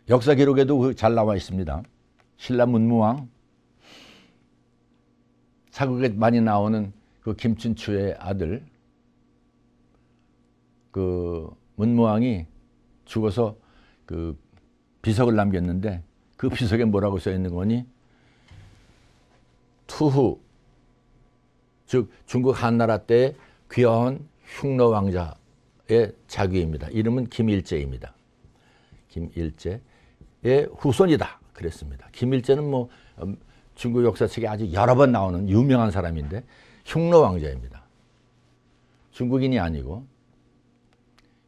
역사 기록에도 잘 나와 있습니다. 신라 문무왕, 사극에 많이 나오는 그 김춘추의 아들, 그 문무왕이 죽어서 그 비석을 남겼는데 그 비석에 뭐라고 써 있는 거니? 투후, 즉 중국 한나라 때 귀화한 흉노 왕자의 자귀입니다. 이름은 김일제입니다. 김일제의 후손이다 그랬습니다. 김일제는 뭐 중국 역사책에 아주 여러 번 나오는 유명한 사람인데 흉노 왕자입니다. 중국인이 아니고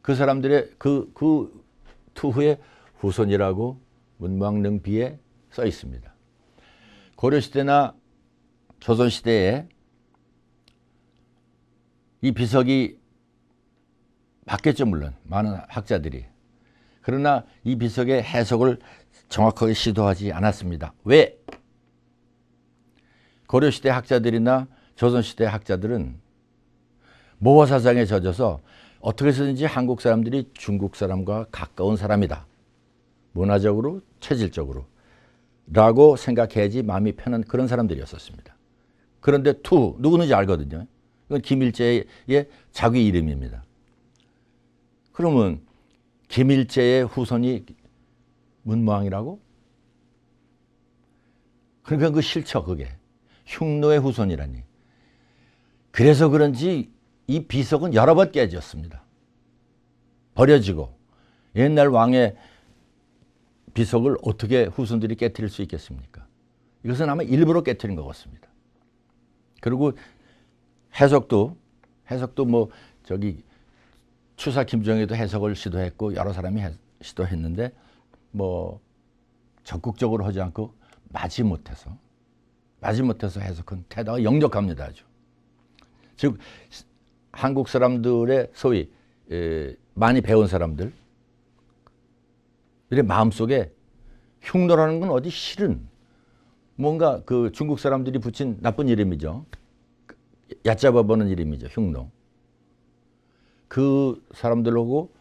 그 사람들의 그 투후의 후손이라고 문무왕릉비에 써 있습니다. 고려시대나 조선시대에 이 비석이 바뀌었죠, 물론 많은 학자들이. 그러나 이 비석의 해석을 정확하게 시도하지 않았습니다. 왜? 고려시대 학자들이나 조선시대 학자들은 모호사상에 젖어서 어떻게 해서든지 한국 사람들이 중국 사람과 가까운 사람이다. 문화적으로, 체질적으로 라고 생각해야지 마음이 편한 그런 사람들이었었습니다. 그런데 누구는지 알거든요. 이건 김일제의 자기 이름입니다. 그러면 김일제의 후손이 문무왕이라고? 그러니까 그 싫죠, 그게. 흉노의 후손이라니. 그래서 그런지 이 비석은 여러 번 깨졌습니다. 버려지고. 옛날 왕의 비석을 어떻게 후손들이 깨트릴 수 있겠습니까? 이것은 아마 일부러 깨트린 것 같습니다. 그리고 해석도 뭐 저기 추사 김정희도 해석을 시도했고 여러 사람이 시도했는데 뭐 적극적으로 하지 않고 마지못해서 해석한 태도가 역력합니다. 아주. 즉 한국 사람들의 소위 많이 배운 사람들의 마음속에 흉노라는 건 어디 싫은 뭔가 그 중국 사람들이 붙인 나쁜 이름이죠. 얕잡아 보는 이름이죠. 흉노. 그 사람들하고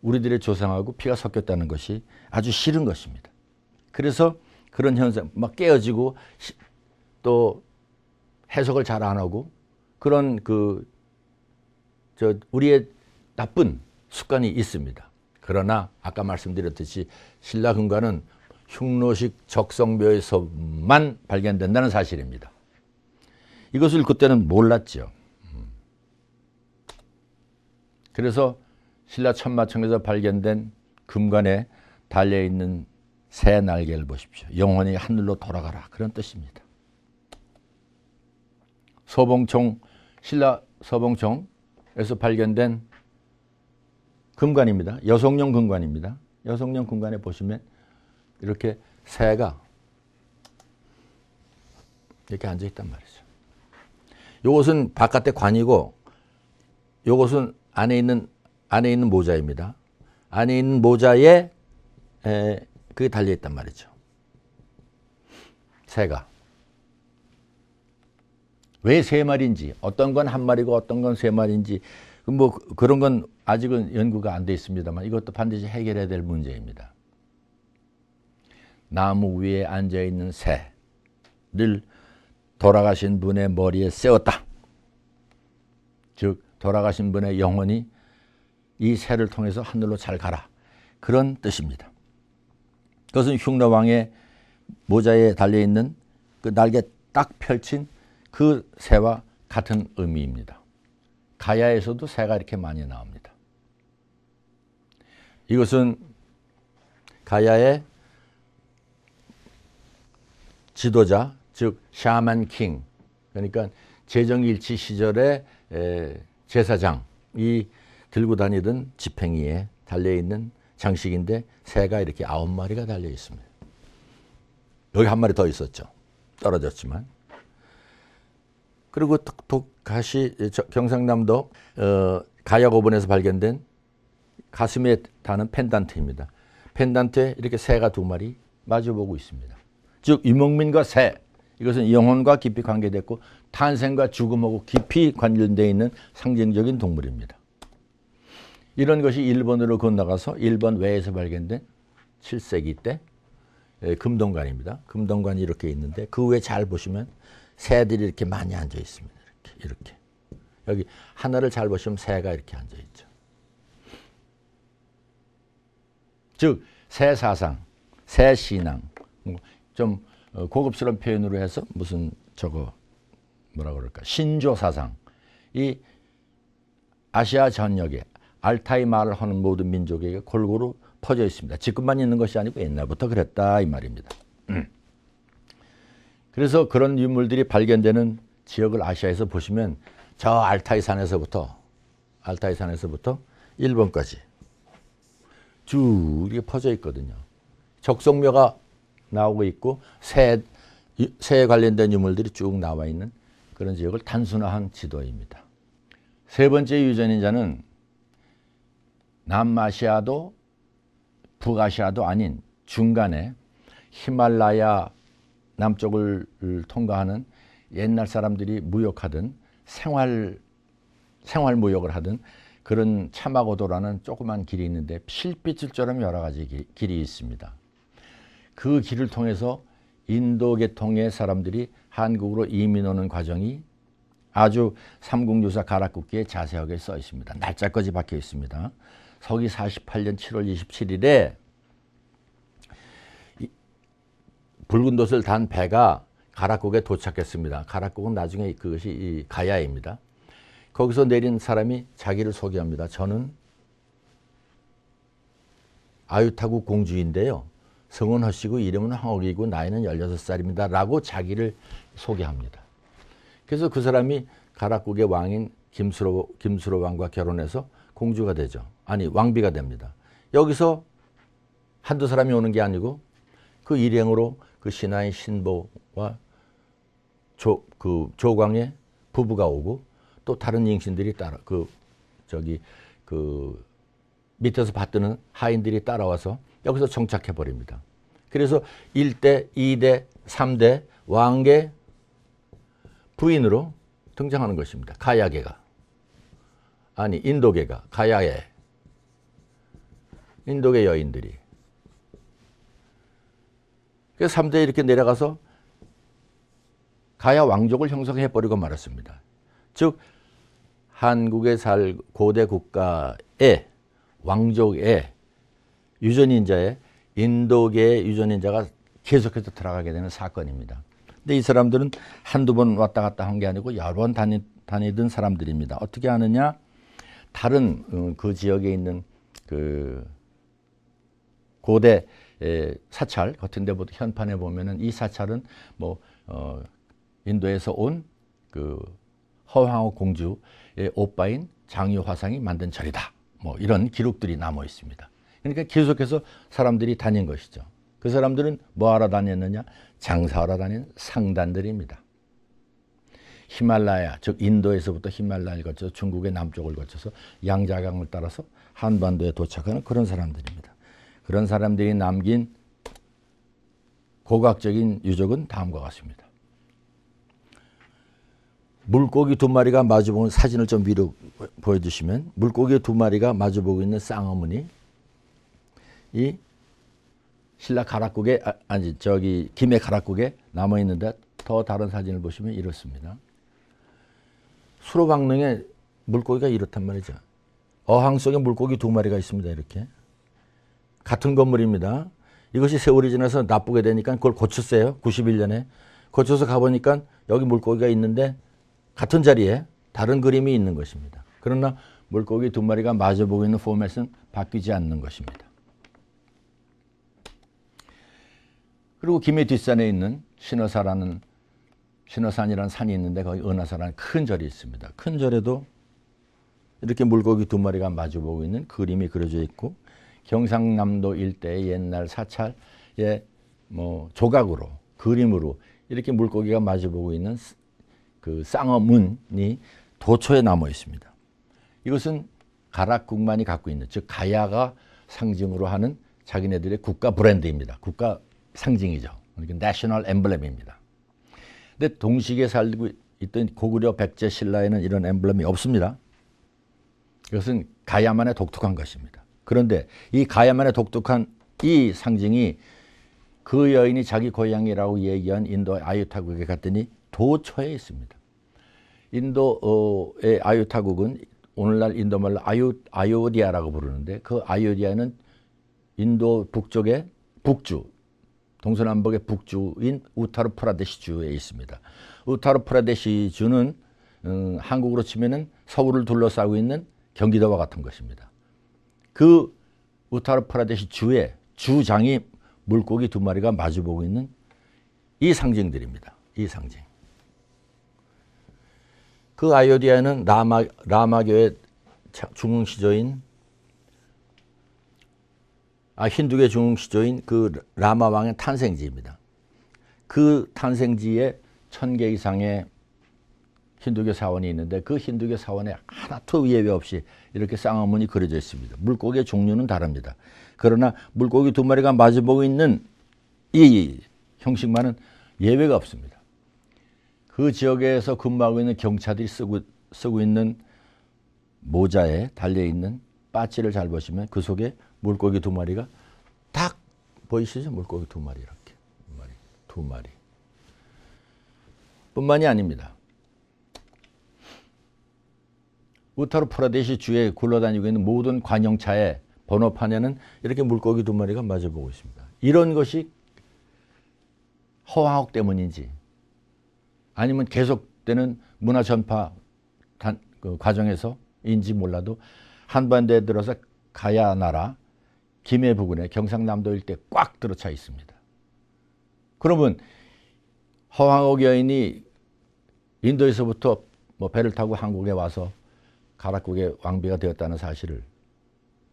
우리들의 조상하고 피가 섞였다는 것이 아주 싫은 것입니다. 그래서 그런 현상 막 깨어지고 또 해석을 잘 안 하고 그런 우리의 나쁜 습관이 있습니다. 그러나 아까 말씀드렸듯이 신라 금관은 흉노식 적성묘에서만 발견된다는 사실입니다. 이것을 그때는 몰랐죠. 그래서 신라 천마청에서 발견된 금관에 달려있는 새 날개를 보십시오. 영원히 하늘로 돌아가라, 그런 뜻입니다. 서봉총, 신라 서봉총에서 발견된 금관입니다. 여성용 금관입니다. 여성용 금관에 보시면 이렇게 새가 이렇게 앉아있단 말이죠. 이것은 바깥의 관이고, 이것은 안에 있는 모자입니다. 안에 있는 모자에 그게 달려있단 말이죠. 새가. 왜 세 마리인지, 어떤 건 한 마리고 어떤 건 세 마리인지, 뭐 그런 건 아직은 연구가 안 돼 있습니다만 이것도 반드시 해결해야 될 문제입니다. 나무 위에 앉아있는 새를 돌아가신 분의 머리에 세웠다. 즉 돌아가신 분의 영혼이 이 새를 통해서 하늘로 잘 가라, 그런 뜻입니다. 그것은 흉노왕의 모자에 달려있는 그 날개 딱 펼친 그 새와 같은 의미입니다. 가야에서도 새가 이렇게 많이 나옵니다. 이것은 가야의 지도자, 즉 샤만 킹, 그러니까 제정일치 시절의 제사장이 들고 다니던 지팽이에 달려있는 장식인데 새가 이렇게 9마리가 달려 있습니다. 여기 한 마리 더 있었죠. 떨어졌지만. 그리고 다시 경상남도 가야고분에서 발견된 가슴에 다는 펜단트입니다. 펜단트에 이렇게 새가 2마리 마주보고 있습니다. 즉 유목민과 새, 이것은 영혼과 깊이 관계됐고 탄생과 죽음하고 깊이 관련되어 있는 상징적인 동물입니다. 이런 것이 일본으로 건너가서 일본 외에서 발견된 7세기 때 금동관입니다. 금동관이 이렇게 있는데 그 위에 잘 보시면 새들이 이렇게 많이 앉아 있습니다. 이렇게. 여기 하나를 잘 보시면 새가 이렇게 앉아 있죠. 즉 새 사상, 새 신앙, 좀 고급스러운 표현으로 해서 무슨 뭐라 그럴까, 신조 사상, 이 아시아 전역에 알타이 말을 하는 모든 민족에게 골고루 퍼져 있습니다. 지금만 있는 것이 아니고 옛날부터 그랬다, 이 말입니다. 그래서 그런 유물들이 발견되는 지역을 아시아에서 보시면 저 알타이 산에서부터 일본까지 쭉 이렇게 퍼져 있거든요. 적성묘가 나오고 있고 새에 관련된 유물들이 쭉 나와 있는 그런 지역을 단순화한 지도입니다. 세 번째 유전인자는 남아시아도 북아시아도 아닌 중간에 히말라야 남쪽을 통과하는 옛날 사람들이 무역하던 생활 무역을 하던 그런 차마고도라는 조그만 길이 있는데 실빛줄처럼 여러 가지 길이 있습니다. 그 길을 통해서 인도 계통의 사람들이 한국으로 이민 오는 과정이 아주 삼국유사 가락국기에 자세하게 써 있습니다. 날짜까지 박혀 있습니다. 서기 48년 7월 27일에 붉은 돛을 단 배가 가락국에 도착했습니다. 가락국은 나중에 그것이 이 가야입니다. 거기서 내린 사람이 자기를 소개합니다. 저는 아유타국 공주인데요. 성은 허씨고 이름은 황옥이고 나이는 16살입니다. 라고 자기를 소개합니다. 그래서 그 사람이 가락국의 왕인 김수로 왕과 결혼해서 공주가 되죠. 아니, 왕비가 됩니다. 여기서 한두 사람이 오는 게 아니고 그 일행으로 그 신하인 신보와 조광의 부부가 오고 또 다른 잉신들이 따라 밑에서 받드는 하인들이 따라와서 여기서 정착해 버립니다. 그래서 1대, 2대, 3대 왕계 부인으로 등장하는 것입니다. 가야계가. 아니, 인도계가. 가야계. 인도계 여인들이. 그래서 3대 이렇게 내려가서 가야 왕족을 형성해 버리고 말았습니다. 즉 한국의 고대 국가의 왕족의 유전인자의 인도계의 유전인자가 계속해서 들어가게 되는 사건입니다. 근데 이 사람들은 한두 번 왔다 갔다 한 게 아니고 여러 번 다니던 사람들입니다. 어떻게 하느냐? 다른 그 지역에 있는 그 고대 사찰 같은 데보다 현판에 보면은 이 사찰은 뭐 인도에서 온 그 허황호 공주의 오빠인 장유 화상이 만든 절이다. 뭐 이런 기록들이 남아 있습니다. 그러니까 계속해서 사람들이 다닌 것이죠. 그 사람들은 뭐 하러 다녔느냐? 장사하러 다닌 상단들입니다. 히말라야, 즉 인도에서부터 히말라야를 거쳐서 중국의 남쪽을 거쳐서 양자강을 따라서 한반도에 도착하는 그런 사람들입니다. 그런 사람들이 남긴 고고학적인 유적은 다음과 같습니다. 물고기 두 마리가 마주보는 사진을 좀 위로 보여주시면 물고기 두 마리가 마주보고 있는 쌍어문이 이 신라 가락국에 저기 김해 가락국에 남아 있는데 더 다른 사진을 보시면 이렇습니다. 수로방릉에 물고기가 이렇단 말이죠. 어항 속에 물고기 두 마리가 있습니다. 이렇게 같은 건물입니다. 이것이 세월이 지나서 나쁘게 되니까 그걸 고쳤어요. 91년에 고쳐서 가보니까 여기 물고기가 있는데 같은 자리에 다른 그림이 있는 것입니다. 그러나 물고기 두 마리가 마주보고 있는 포맷은 바뀌지 않는 것입니다. 그리고 김해 뒷산에 있는 신어산이라는 산이 있는데 거기 은하사라는 큰 절이 있습니다. 큰 절에도 이렇게 물고기 두 마리가 마주보고 있는 그림이 그려져 있고 경상남도 일대의 옛날 사찰의 뭐 조각으로 그림으로 이렇게 물고기가 마주보고 있는 그 쌍어문이 도초에 남아 있습니다. 이것은 가락국만이 갖고 있는 즉 가야가 상징으로 하는 자기네들의 국가 브랜드입니다. 국가 상징이죠. 그러니까 내셔널 엠블렘입니다. 근데 동식에 살고 있던 고구려 백제 신라에는 이런 엠블렘이 없습니다. 이것은 가야만의 독특한 것입니다. 그런데 이 가야만의 독특한 이 상징이 그 여인이 자기 고향이라고 얘기한 인도 아유타국에 갔더니 도초에 있습니다. 인도의 아유타국은 오늘날 인도말로 아요디아라고 부르는데 그 아요디아는 인도 북쪽의 북주, 동서남북의 북주인 우타르프라데시주에 있습니다. 우타르프라데시주는 한국으로 치면은 서울을 둘러싸고 있는 경기도와 같은 것입니다. 그 우타르프라데시주의 주장이 물고기 두 마리가 마주보고 있는 이 상징들입니다. 이 상징. 그 아요디아는 라마교의 중흥시조인 힌두교 중흥시조인 그 라마 왕의 탄생지입니다. 그 탄생지에 1000개 이상의 힌두교 사원이 있는데 그 힌두교 사원에 하나도 예외 없이 이렇게 쌍어문이 그려져 있습니다. 물고기의 종류는 다릅니다. 그러나 물고기 두 마리가 마주보고 있는 이 형식만은 예외가 없습니다. 그 지역에서 근무하고 있는 경찰들이 쓰고 있는 모자에 달려있는 빠찌를 잘 보시면 그 속에 물고기 두 마리가 딱 보이시죠? 물고기 두 마리 이렇게. 두 마리. 뿐만이 아닙니다. 우타르프라데시 주에 굴러다니고 있는 모든 관용차의 번호판에는 이렇게 물고기 두 마리가 마주보고 있습니다. 이런 것이 허황옥 때문인지 아니면 계속되는 문화 전파 그 과정에서인지 몰라도 한반도에 들어서 가야 나라 김해 부근에 경상남도 일대 꽉 들어차 있습니다. 그러면 허황옥 여인이 인도에서부터 뭐 배를 타고 한국에 와서 가락국의 왕비가 되었다는 사실을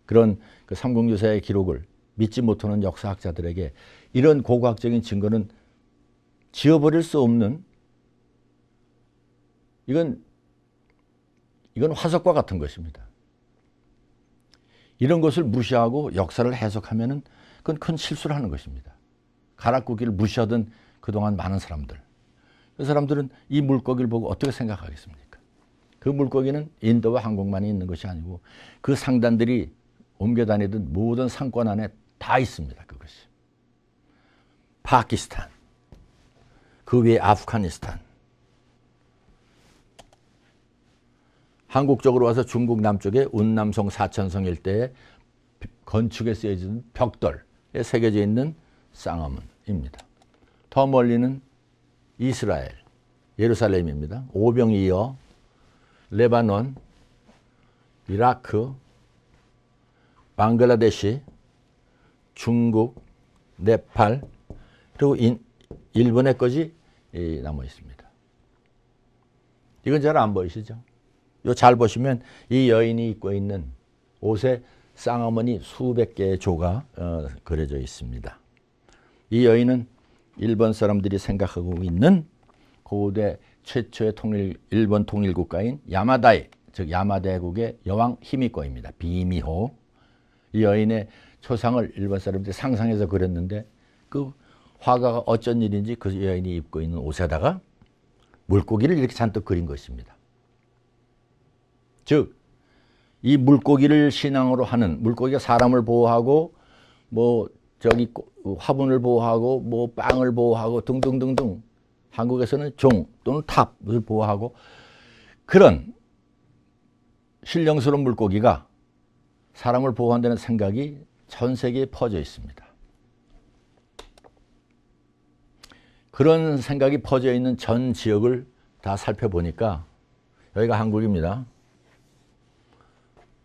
그런 그 삼국유사의 기록을 믿지 못하는 역사학자들에게 이런 고고학적인 증거는 지워버릴 수 없는 이건 화석과 같은 것입니다. 이런 것을 무시하고 역사를 해석하면은 그건 큰 실수를 하는 것입니다. 가락국기를 무시하던 그동안 많은 사람들. 그 사람들은 이 물고기를 보고 어떻게 생각하겠습니까? 그 물고기는 인도와 한국만이 있는 것이 아니고 그 상단들이 옮겨 다니던 모든 상권 안에 다 있습니다. 그것이. 파키스탄, 그 위에 아프가니스탄, 한국 쪽으로 와서 중국 남쪽의 운남성 사천성 일대에 건축에 쓰여진 벽돌, 새겨져 있는 쌍화문입니다. 더 멀리는 이스라엘, 예루살렘입니다. 오병이어, 레바논, 이라크, 방글라데시, 중국, 네팔, 그리고 일본의 것이 남아 있습니다. 이건 잘 안 보이시죠? 요 잘 보시면 이 여인이 입고 있는 옷에 쌍화문이 수백 개의 조가 그려져 있습니다. 이 여인은 일본 사람들이 생각하고 있는 고대 최초의 일본 통일국가인 야마다이, 즉 야마대국의 여왕 히미코입니다. 비미호. 이 여인의 초상을 일본 사람들이 상상해서 그렸는데 그 화가가 어쩐 일인지 그 여인이 입고 있는 옷에다가 물고기를 이렇게 잔뜩 그린 것입니다. 즉, 이 물고기를 신앙으로 하는, 물고기가 사람을 보호하고 뭐 저기 화분을 보호하고 뭐 빵을 보호하고 등등등등, 한국에서는 종 또는 탑을 보호하고, 그런 신령스러운 물고기가 사람을 보호한다는 생각이 전 세계에 퍼져 있습니다. 그런 생각이 퍼져 있는 전 지역을 다 살펴보니까 여기가 한국입니다.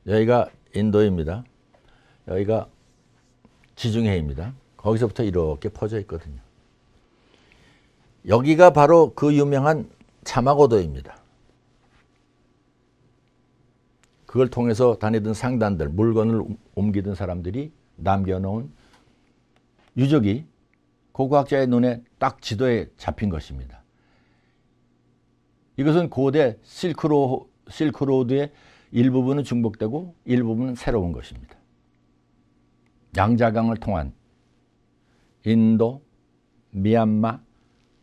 여기가 인도입니다. 여기가 지중해입니다. 거기서부터 이렇게 퍼져 있거든요. 여기가 바로 그 유명한 자마고도입니다. 그걸 통해서 다니던 상단들, 물건을 옮기던 사람들이 남겨놓은 유적이 고고학자의 눈에 딱 지도에 잡힌 것입니다. 이것은 고대 실크로드의 일부분은 중복되고 일부분은 새로운 것입니다. 양자강을 통한 인도, 미얀마,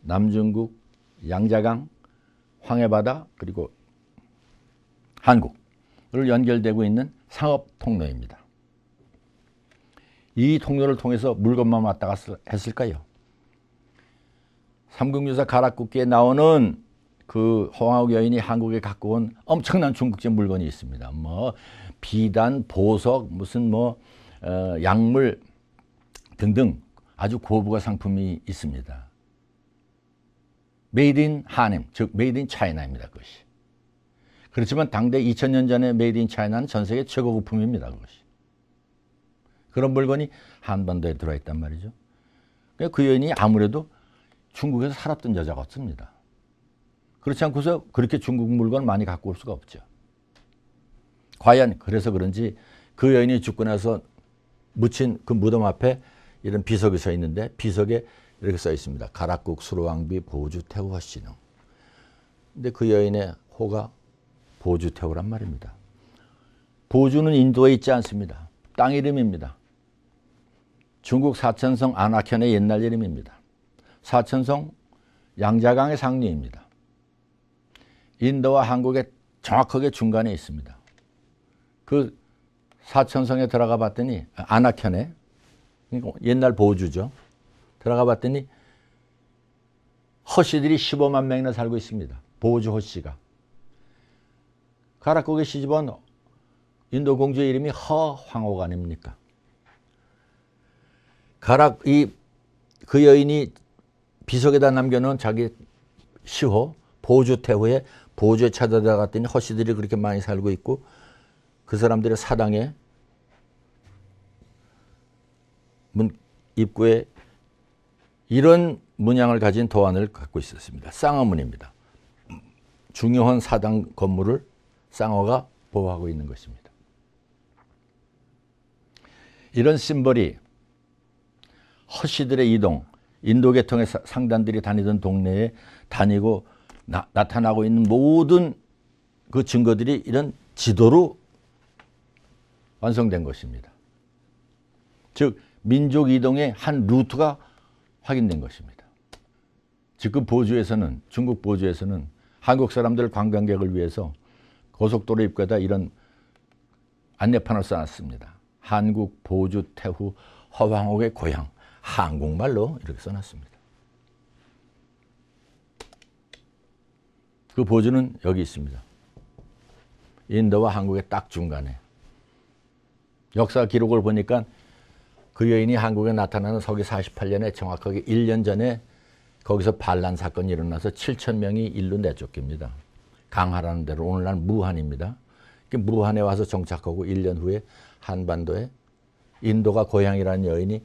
남중국, 양자강, 황해바다, 그리고 한국을 연결되고 있는 상업 통로입니다. 이 통로를 통해서 물건만 왔다 갔다 했을까요? 삼국유사 가락국기에 나오는 그 홍하옥 여인이 한국에 갖고 온 엄청난 중국제 물건이 있습니다. 뭐 비단, 보석, 무슨 뭐 약물 등등 아주 고부가 상품이 있습니다. 메이드 인 하냄, 즉 메이드 인 차이나입니다. 그것이. 그렇지만 당대 2000년 전에 메이드 인 차이나는 전 세계 최고급품입니다. 그것이. 그런 물건이 한반도에 들어있단 말이죠. 그 여인이 아무래도 중국에서 살았던 여자 같습니다. 그렇지 않고서 그렇게 중국 물건을 많이 갖고 올 수가 없죠. 과연 그래서 그런지 그 여인이 죽고 나서 묻힌 그 무덤 앞에 이런 비석이 서 있는데 비석에 이렇게 써 있습니다. 가락국 수로왕비 보주 태후 허씨능. 근데 그 여인의 호가 보주 태후란 말입니다. 보주는 인도에 있지 않습니다. 땅 이름입니다. 중국 사천성 안악현의 옛날 이름입니다. 사천성 양자강의 상류입니다. 인도와 한국의 정확하게 중간에 있습니다. 그 사천성에 들어가 봤더니 안악현에 옛날 보주죠. 들어가 봤더니 허씨들이 15만 명이나 살고 있습니다. 보주 허씨가. 가락국에 시집온 인도 공주의 이름이 허황옥 아닙니까? 그 여인이 비석에다 남겨놓은 자기 시호 보주 태후에 보주에 찾아다갔더니 허씨들이 그렇게 많이 살고 있고 그 사람들의 사당에 문 입구에 이런 문양을 가진 도안을 갖고 있었습니다. 쌍화문입니다. 중요한 사당 건물을 쌍화가 보호하고 있는 것입니다. 이런 심벌이 허씨들의 이동, 인도 계통의 상단들이 다니던 동네에 다니고 나타나고 있는 모든 그 증거들이 이런 지도로 완성된 것입니다. 즉 민족 이동의 한 루트가 확인된 것입니다. 지금 보주에서는, 중국 보주에서는 한국 사람들 관광객을 위해서 고속도로 입구에다 이런 안내판을 써놨습니다. 한국 보주 태후 허황옥의 고향, 한국말로 이렇게 써놨습니다. 그 보주는 여기 있습니다. 인도와 한국의 딱 중간에. 역사 기록을 보니까 그 여인이 한국에 나타나는 서기 48년에 정확하게 1년 전에 거기서 반란 사건이 일어나서 7천 명이 일로 내쫓깁니다. 강하라는 데로 오늘날 무한입니다. 무한에 와서 정착하고 1년 후에 한반도에 인도가 고향이라는 여인이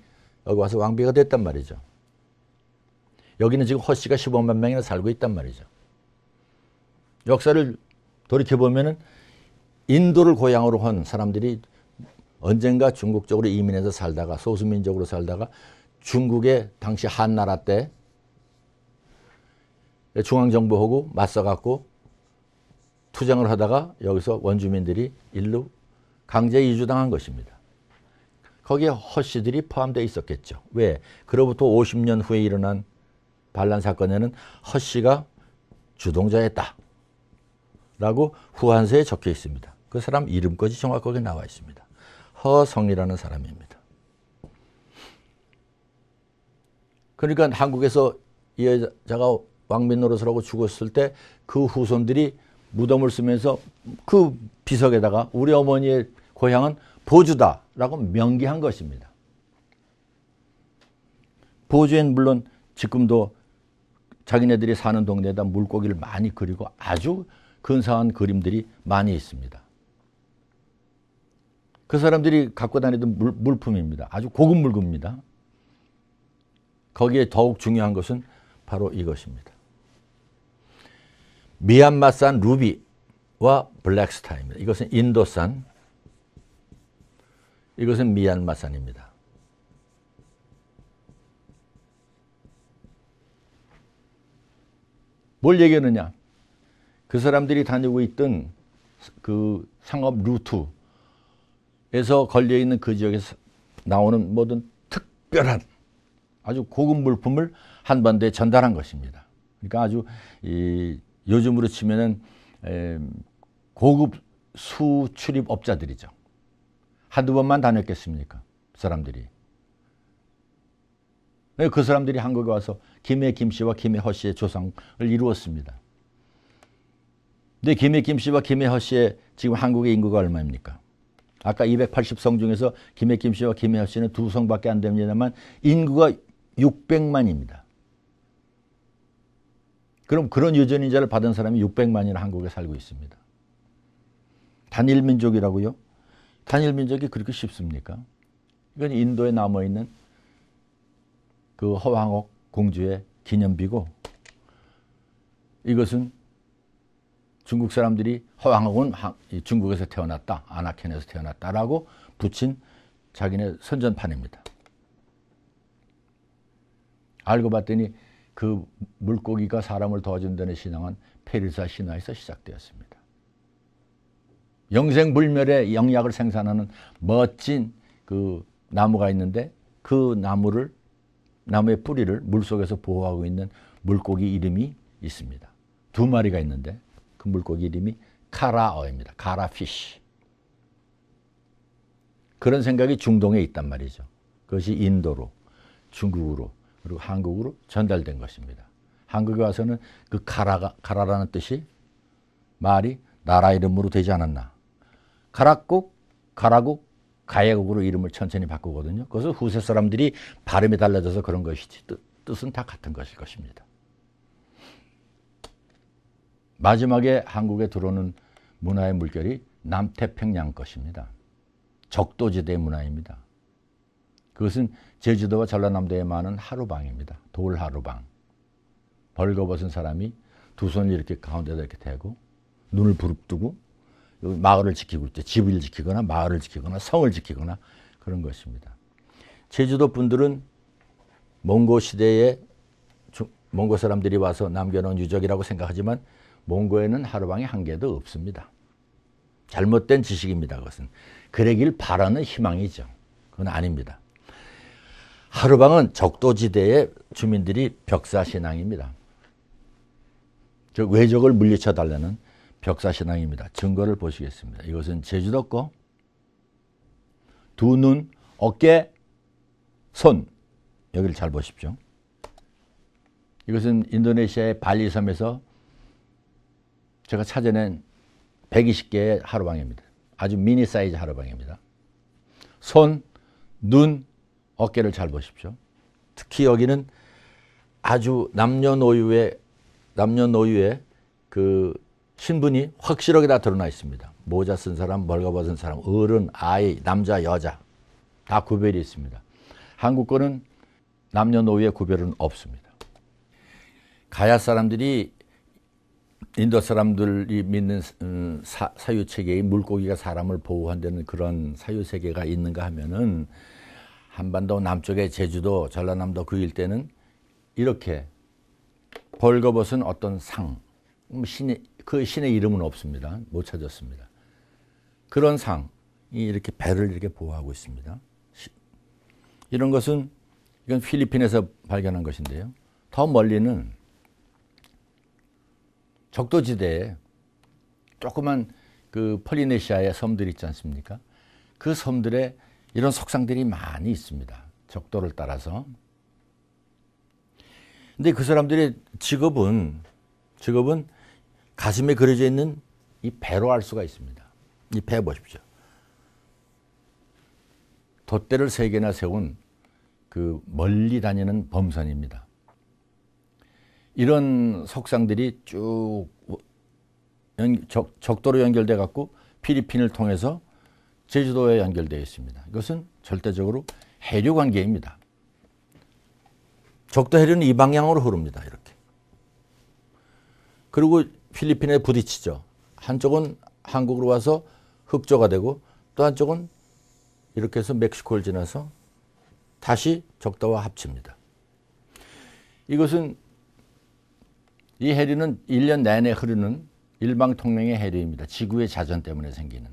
여기 와서 왕비가 됐단 말이죠. 여기는 지금 허씨가 15만 명이나 살고 있단 말이죠. 역사를 돌이켜보면은 인도를 고향으로 한 사람들이 언젠가 중국 쪽으로 이민해서 살다가 소수민족으로 살다가 중국의 당시 한나라 때 중앙정부하고 맞서갖고 투쟁을 하다가 여기서 원주민들이 일로 강제 이주당한 것입니다. 거기에 허씨들이 포함되어 있었겠죠. 왜? 그로부터 50년 후에 일어난 반란 사건에는 허씨가 주동자였다 라고 후한서에 적혀 있습니다. 그 사람 이름까지 정확하게 나와 있습니다. 허성이라는 사람입니다. 그러니까 한국에서 이 여자가 왕비 노릇을 하고 죽었을 때 그 후손들이 무덤을 쓰면서 그 비석에다가 우리 어머니의 고향은 보주다라고 명기한 것입니다. 보주엔 물론 지금도 자기네들이 사는 동네에다 물고기를 많이 그리고 아주 근사한 그림들이 많이 있습니다. 그 사람들이 갖고 다니던 물품입니다. 아주 고급 물품입니다. 거기에 더욱 중요한 것은 바로 이것입니다. 미얀마산 루비와 블랙스타입니다. 이것은 인도산, 이것은 미얀마산입니다. 뭘 얘기하느냐? 그 사람들이 다니고 있던 그 상업 루트에서 걸려있는 그 지역에서 나오는 모든 특별한 아주 고급 물품을 한반도에 전달한 것입니다. 그러니까 아주 요즘으로 치면은 고급 수출입업자들이죠. 한두 번만 다녔겠습니까? 사람들이. 그 사람들이 한국에 와서 김해 김씨와 김해 허씨의 조상을 이루었습니다. 근데 김해 김씨와 김해 허씨의 지금 한국의 인구가 얼마입니까? 아까 280성 중에서 김해 김씨와 김해 허씨는 2성밖에 안 됩니다만 인구가 600만입니다. 그럼 그런 유전인자를 받은 사람이 600만이나 한국에 살고 있습니다. 단일민족이라고요? 단일민족이 그렇게 쉽습니까? 이건 인도에 남아있는 그 허황옥 공주의 기념비고, 이것은 중국 사람들이 허황옥은 중국에서 태어났다, 아나켄에서 태어났다라고 붙인 자기네 선전판입니다. 알고 봤더니 그 물고기가 사람을 도와준다는 신앙은 페르시아 신화에서 시작되었습니다. 영생불멸의 영약을 생산하는 멋진 그 나무가 있는데 그 나무의 뿌리를 물속에서 보호하고 있는 물고기 이름이 있습니다. 2마리가 있는데 그 물고기 이름이 카라어입니다. 카라피쉬. 그런 생각이 중동에 있단 말이죠. 그것이 인도로, 중국으로, 그리고 한국으로 전달된 것입니다. 한국에 와서는 그 가라라는 뜻이 말이 나라 이름으로 되지 않았나. 가락국, 가라국, 가야국으로 이름을 천천히 바꾸거든요. 그것은 후세 사람들이 발음이 달라져서 그런 것이지 뜻은 다 같은 것일 것입니다. 마지막에 한국에 들어오는 문화의 물결이 남태평양 것입니다. 적도지대 문화입니다. 그것은 제주도와 전라남도에 많은 하루방입니다. 돌하루방. 벌거벗은 사람이 두 손을 이렇게 가운데다 이렇게 대고 눈을 부릅뜨고 마을을 지키고 있죠. 집을 지키거나 마을을 지키거나 성을 지키거나 그런 것입니다. 제주도 분들은 몽고 시대에 몽고 사람들이 와서 남겨놓은 유적이라고 생각하지만 몽고에는 하루방이 한 개도 없습니다. 잘못된 지식입니다. 그것은. 그러길 바라는 희망이죠. 그건 아닙니다. 하루방은 적도지대의 주민들이 벽사신앙입니다. 즉 외적을 물리쳐 달라는 벽사신앙입니다. 증거를 보시겠습니다. 이것은 제주도 거, 2 눈, 어깨, 손. 여기를 잘 보십시오. 이것은 인도네시아의 발리섬에서 제가 찾아낸 120개의 하루방입니다. 아주 미니 사이즈 하루방입니다. 손, 눈, 어깨를 잘 보십시오. 특히 여기는 아주 남녀노유의 그 신분이 확실하게 다 드러나 있습니다. 모자 쓴 사람, 멀가벗은 사람, 어른, 아이, 남자, 여자 다 구별이 있습니다. 한국 거는 남녀노유의 구별은 없습니다. 가야 사람들이 인도 사람들이 믿는 사유체계의 물고기가 사람을 보호한다는 그런 사유세계가 있는가 하면은 한반도 남쪽의 제주도, 전라남도 그 일대는 이렇게 벌거벗은 어떤 상, 그 신의 이름은 없습니다. 못 찾았습니다. 그런 상이 이렇게 배를 이렇게 보호하고 있습니다. 이런 것은 이건 필리핀에서 발견한 것인데요. 더 멀리는 적도지대에 조그만 그 폴리네시아의 섬들이 있지 않습니까? 그 섬들에 이런 석상들이 많이 있습니다. 적도를 따라서. 근데 그 사람들의 직업은 가슴에 그려져 있는 이 배로 알 수가 있습니다. 이 배 보십시오. 돛대를 3개나 세운 그 멀리 다니는 범선입니다. 이런 석상들이 쭉 적도로 연결돼 갖고 필리핀을 통해서 제주도에 연결되어 있습니다. 이것은 절대적으로 해류 관계입니다. 적도 해류는 이 방향으로 흐릅니다. 이렇게. 그리고 필리핀에 부딪히죠. 한쪽은 한국으로 와서 흑조가 되고 또 한쪽은 이렇게 해서 멕시코를 지나서 다시 적도와 합칩니다. 이것은 이 해류는 1년 내내 흐르는 일방통행의 해류입니다. 지구의 자전 때문에 생기는.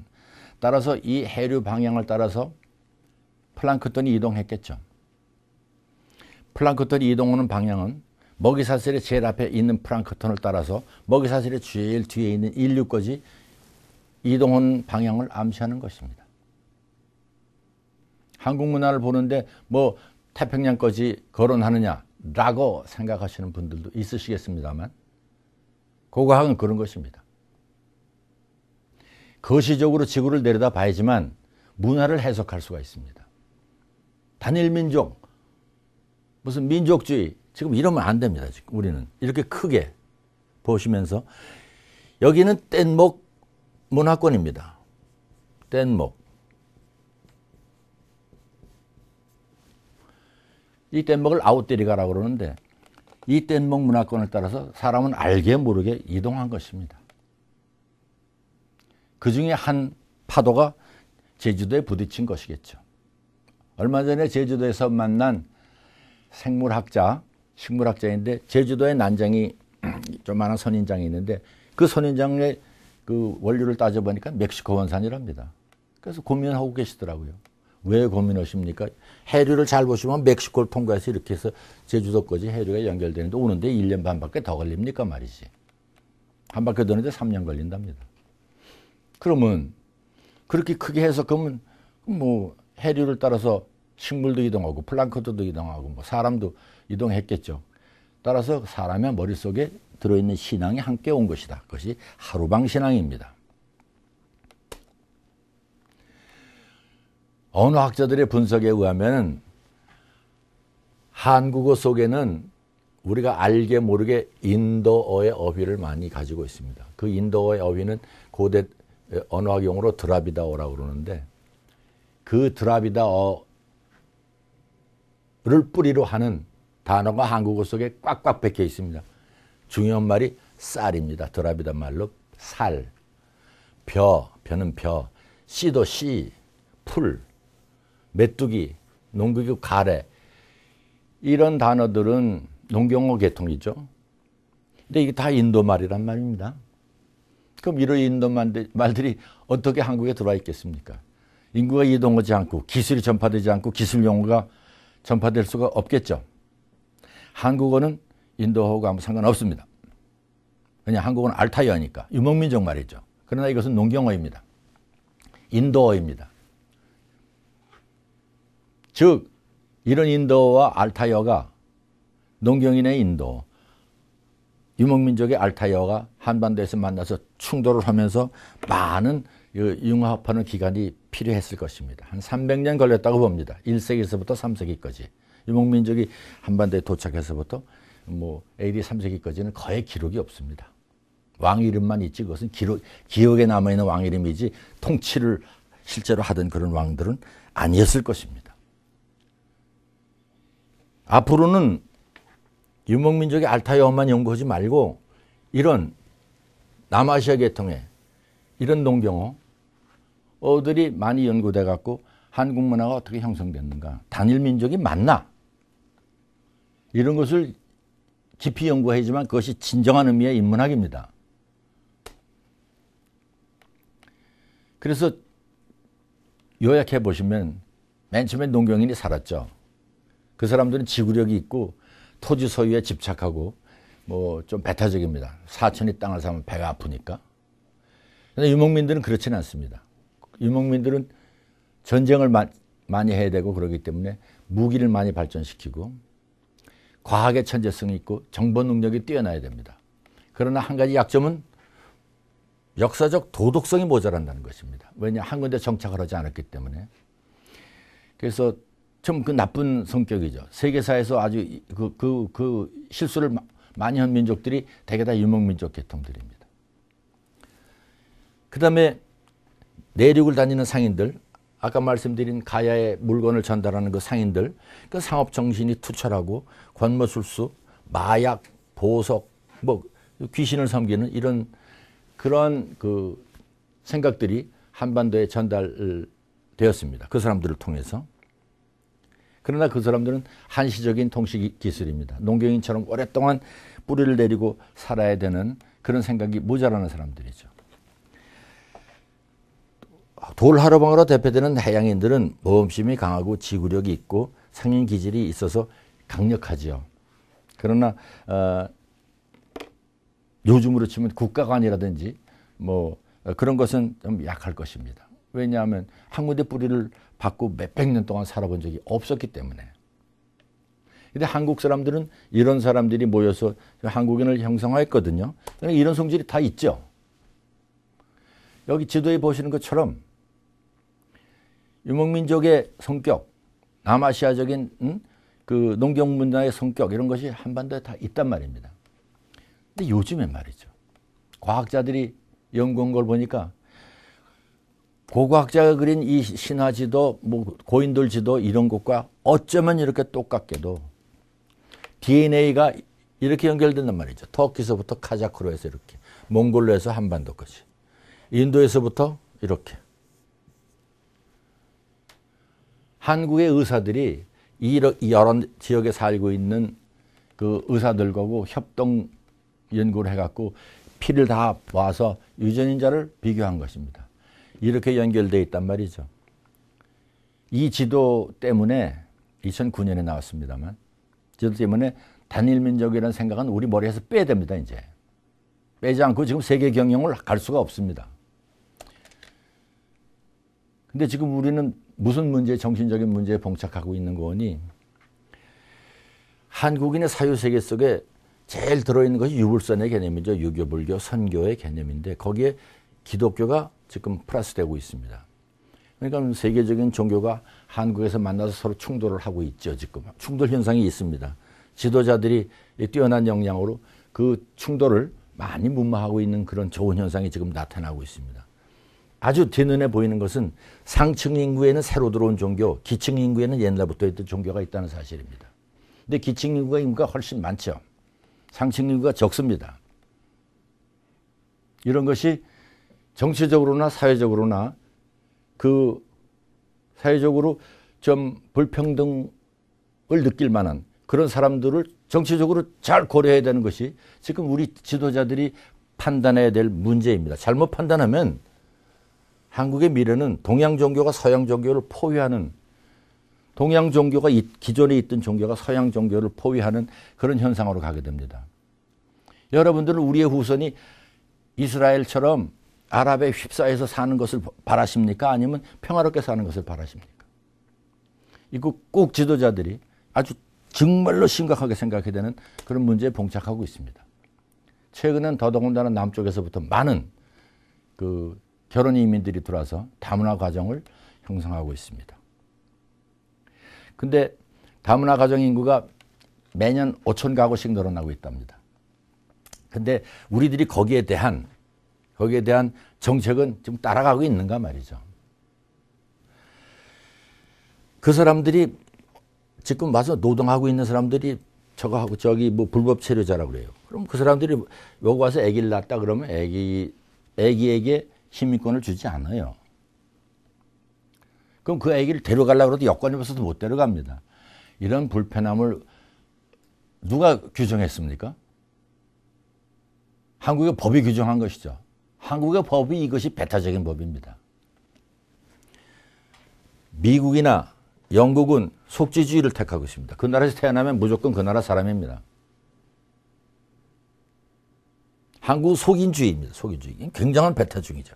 따라서 이 해류 방향을 따라서 플랑크톤이 이동했겠죠. 플랑크톤이 이동하는 방향은 먹이사슬의 제일 앞에 있는 플랑크톤을 따라서 먹이사슬의 제일 뒤에 있는 인류까지 이동하는 방향을 암시하는 것입니다. 한국 문화를 보는데 뭐 태평양까지 거론하느냐라고 생각하시는 분들도 있으시겠습니다만 고고학은 그런 것입니다. 거시적으로 지구를 내려다 봐야지만 문화를 해석할 수가 있습니다. 단일민족, 무슨 민족주의, 지금 이러면 안 됩니다. 지금 우리는 이렇게 크게 보시면서 여기는 뗏목 문화권입니다. 뗏목. 이 뗏목을 아웃데리가라고 그러는데 이 뗏목 문화권을 따라서 사람은 알게 모르게 이동한 것입니다. 그 중에 한 파도가 제주도에 부딪힌 것이겠죠. 얼마 전에 제주도에서 만난 식물학자인데 제주도에 난장이 조그마한 선인장이 있는데 그 선인장의 그 원료를 따져보니까 멕시코 원산이랍니다. 그래서 고민하고 계시더라고요. 왜 고민하십니까? 해류를 잘 보시면 멕시코를 통과해서 이렇게 해서 제주도까지 해류가 연결되는데 오는데 1년 반밖에 더 걸립니까 말이지. 한 바퀴 도는데 3년 걸린답니다. 그러면 그렇게 크게 해석하면 뭐 해류를 따라서 식물도 이동하고 플랑크톤도 이동하고 뭐 사람도 이동했겠죠. 따라서 사람의 머릿속에 들어있는 신앙이 함께 온 것이다. 그것이 하루방 신앙입니다. 언어학자들의 분석에 의하면 한국어 속에는 우리가 알게 모르게 인도어의 어휘를 많이 가지고 있습니다. 그 인도어의 어휘는 고대 언어학 용어로 드라비다어라고 그러는데 그 드라비다어를 뿌리로 하는 단어가 한국어 속에 꽉꽉 박혀 있습니다. 중요한 말이 쌀입니다. 드라비다 말로 살, 벼는 벼, 씨도 씨, 풀, 메뚜기, 농기구 가래 이런 단어들은 농경어 계통이죠. 근데 이게 다 인도 말이란 말입니다. 그럼 이런 인도 말들이 어떻게 한국에 들어와 있겠습니까? 인구가 이동하지 않고 기술이 전파되지 않고 기술 용어가 전파될 수가 없겠죠. 한국어는 인도어하고 아무 상관없습니다. 왜냐 한국어는 알타이어니까 유목민족 말이죠. 그러나 이것은 농경어입니다. 인도어입니다. 즉 이런 인도어와 알타이어가 농경인의 인도, 유목민족의 알타이어가 한반도에서 만나서 충돌을 하면서 많은 융합하는 기간이 필요했을 것입니다. 한 300년 걸렸다고 봅니다. 1세기에서부터 3세기까지. 유목민족이 한반도에 도착해서부터 뭐 AD 3세기까지는 거의 기록이 없습니다. 왕 이름만 있지 그것은 기억에 남아있는 왕 이름이지 통치를 실제로 하던 그런 왕들은 아니었을 것입니다. 앞으로는 유목민족의 알타이어만 연구하지 말고 이런 남아시아 계통의 이런 농경어들이 많이 연구돼 갖고 한국 문화가 어떻게 형성됐는가, 단일 민족이 맞나, 이런 것을 깊이 연구하지만 그것이 진정한 의미의 인문학입니다. 그래서 요약해 보시면 맨 처음에 농경인이 살았죠. 그 사람들은 지구력이 있고 토지 소유에 집착하고 뭐 좀 배타적입니다. 사천이 땅을 사면 배가 아프니까. 그런데 유목민들은 그렇지는 않습니다. 유목민들은 전쟁을 많이 해야 되고 그러기 때문에 무기를 많이 발전시키고 과학의 천재성이 있고 정보 능력이 뛰어나야 됩니다. 그러나 한 가지 약점은 역사적 도덕성이 모자란다는 것입니다. 왜냐, 한 군데 정착을 하지 않았기 때문에. 그래서 좀 그 나쁜 성격이죠. 세계사에서 아주 그 실수를 많이 한 민족들이 대개 다 유목민족 계통들입니다. 그 다음에 내륙을 다니는 상인들, 아까 말씀드린 가야의 물건을 전달하는 그 상인들, 그 상업 정신이 투철하고 권모술수, 마약, 보석, 뭐 귀신을 섬기는 이런 그런 그 생각들이 한반도에 전달되었습니다. 그 사람들을 통해서. 그러나 그 사람들은 한시적인 통치 기술입니다. 농경인처럼 오랫동안 뿌리를 내리고 살아야 되는 그런 생각이 모자라는 사람들이죠. 돌하루방으로 대표되는 해양인들은 모험심이 강하고 지구력이 있고 상인 기질이 있어서 강력하지요. 그러나 요즘으로 치면 국가관이라든지 뭐 그런 것은 좀 약할 것입니다. 왜냐하면 한 군데 뿌리를 받고 몇백 년 동안 살아본 적이 없었기 때문에. 근데 한국 사람들은 이런 사람들이 모여서 한국인을 형성했거든요. 이런 성질이 다 있죠. 여기 지도에 보시는 것처럼 유목민족의 성격, 남아시아적인 그 농경 문화의 성격, 이런 것이 한반도에 다 있단 말입니다. 근데 요즘엔 말이죠, 과학자들이 연구한 걸 보니까 고고학자가 그린 이 신화지도, 뭐 고인돌 지도 이런 것과 어쩌면 이렇게 똑같게도 DNA가 이렇게 연결된단 말이죠. 터키서부터 카자크로 해서 이렇게, 몽골로 해서 한반도까지, 인도에서부터 이렇게. 한국의 의사들이 여러 지역에 살고 있는 그 의사들하고 협동 연구를 해갖고 피를 다 모아서 유전인자를 비교한 것입니다. 이렇게 연결되어 있단 말이죠. 이 지도 때문에 2009년에 나왔습니다만, 지도 때문에 단일민족이라는 생각은 우리 머리에서 빼야 됩니다. 이제 빼지 않고 지금 세계 경영을 갈 수가 없습니다. 근데 지금 우리는 무슨 문제, 정신적인 문제에 봉착하고 있는 거니, 한국인의 사유세계 속에 제일 들어있는 것이 유불선의 개념이죠. 유교, 불교, 선교의 개념인데 거기에 기독교가 지금 플러스되고 있습니다. 그러니까 세계적인 종교가 한국에서 만나서 서로 충돌을 하고 있죠. 지금 충돌 현상이 있습니다. 지도자들이 뛰어난 역량으로 그 충돌을 많이 무마하고 있는 그런 좋은 현상이 지금 나타나고 있습니다. 아주 뒤눈에 보이는 것은 상층 인구에는 새로 들어온 종교, 기층 인구에는 옛날부터 있던 종교가 있다는 사실입니다. 근데 기층 인구가 훨씬 많죠. 상층 인구가 적습니다. 이런 것이 정치적으로나 사회적으로나 그 사회적으로 좀 불평등을 느낄 만한 그런 사람들을 정치적으로 잘 고려해야 되는 것이 지금 우리 지도자들이 판단해야 될 문제입니다. 잘못 판단하면 한국의 미래는 동양 종교가 서양 종교를 포위하는, 동양 종교가 기존에 있던 종교가 서양 종교를 포위하는 그런 현상으로 가게 됩니다. 여러분들은 우리의 후손이 이스라엘처럼 아랍에 휩싸여서 사는 것을 바라십니까? 아니면 평화롭게 사는 것을 바라십니까? 이거 꼭 지도자들이 아주 정말로 심각하게 생각해야 되는 그런 문제에 봉착하고 있습니다. 최근엔 더더군다나 남쪽에서부터 많은 그 결혼 이민들이 들어와서 다문화 가정을 형성하고 있습니다. 근데 다문화 가정 인구가 매년 5천 가구씩 늘어나고 있답니다. 근데 우리들이 거기에 대한 정책은 지금 따라가고 있는가 말이죠. 그 사람들이 지금 와서 노동하고 있는 사람들이 저거 하고 저기 뭐 불법 체류자라고 그래요. 그럼 그 사람들이 여기 와서 아기를 낳았다 그러면 아기에게 시민권을 주지 않아요. 그럼 그 아기를 데려가려고 해도 여건이 없어서 못 데려갑니다. 이런 불편함을 누가 규정했습니까? 한국의 법이 규정한 것이죠. 한국의 법이 이것이 배타적인 법입니다. 미국이나 영국은 속지주의를 택하고 있습니다. 그 나라에서 태어나면 무조건 그 나라 사람입니다. 한국은 속인주의입니다. 속인주의. 굉장한 배타주의죠.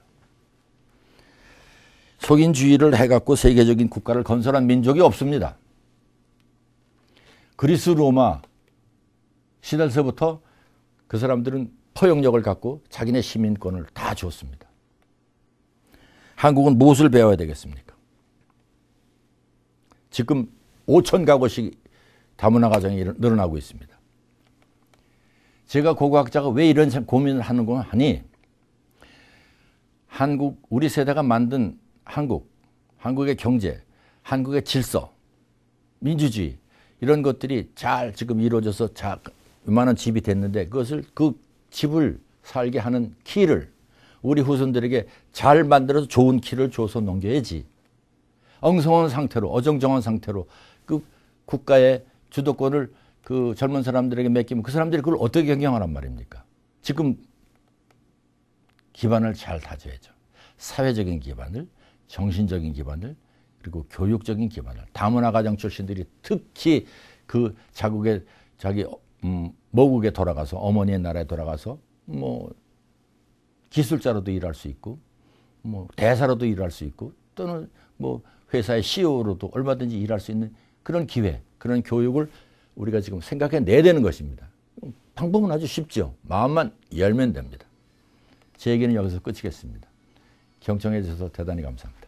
속인주의를 해갖고 세계적인 국가를 건설한 민족이 없습니다. 그리스 로마 시대서부터 그 사람들은 포용력을 갖고 자기네 시민권을 다 줬습니다. 한국은 무엇을 배워야 되겠습니까? 지금 5천 가구씩 다문화 가정이 늘어나고 있습니다. 제가 고고학자가 왜 이런 고민을 하는가 하니 한국, 우리 세대가 만든 한국의 경제, 한국의 질서, 민주주의 이런 것들이 잘 지금 이루어져서 이만한 집이 됐는데 그 집을 살게 하는 키를 우리 후손들에게 잘 만들어서 좋은 키를 줘서 넘겨야지. 엉성한 상태로 어정쩡한 상태로 그 국가의 주도권을 그 젊은 사람들에게 맡기면 그 사람들이 그걸 어떻게 경영하란 말입니까? 지금 기반을 잘 다져야죠. 사회적인 기반을, 정신적인 기반을, 그리고 교육적인 기반을. 다문화 가정 출신들이 특히 그 자국의 자기 모국에 돌아가서 어머니의 나라에 돌아가서 뭐 기술자로도 일할 수 있고 뭐 대사로도 일할 수 있고 또는 뭐 회사의 CEO로도 얼마든지 일할 수 있는 그런 기회, 그런 교육을 우리가 지금 생각해내야 되는 것입니다. 방법은 아주 쉽죠. 마음만 열면 됩니다. 제 얘기는 여기서 끝이겠습니다. 경청해 주셔서 대단히 감사합니다.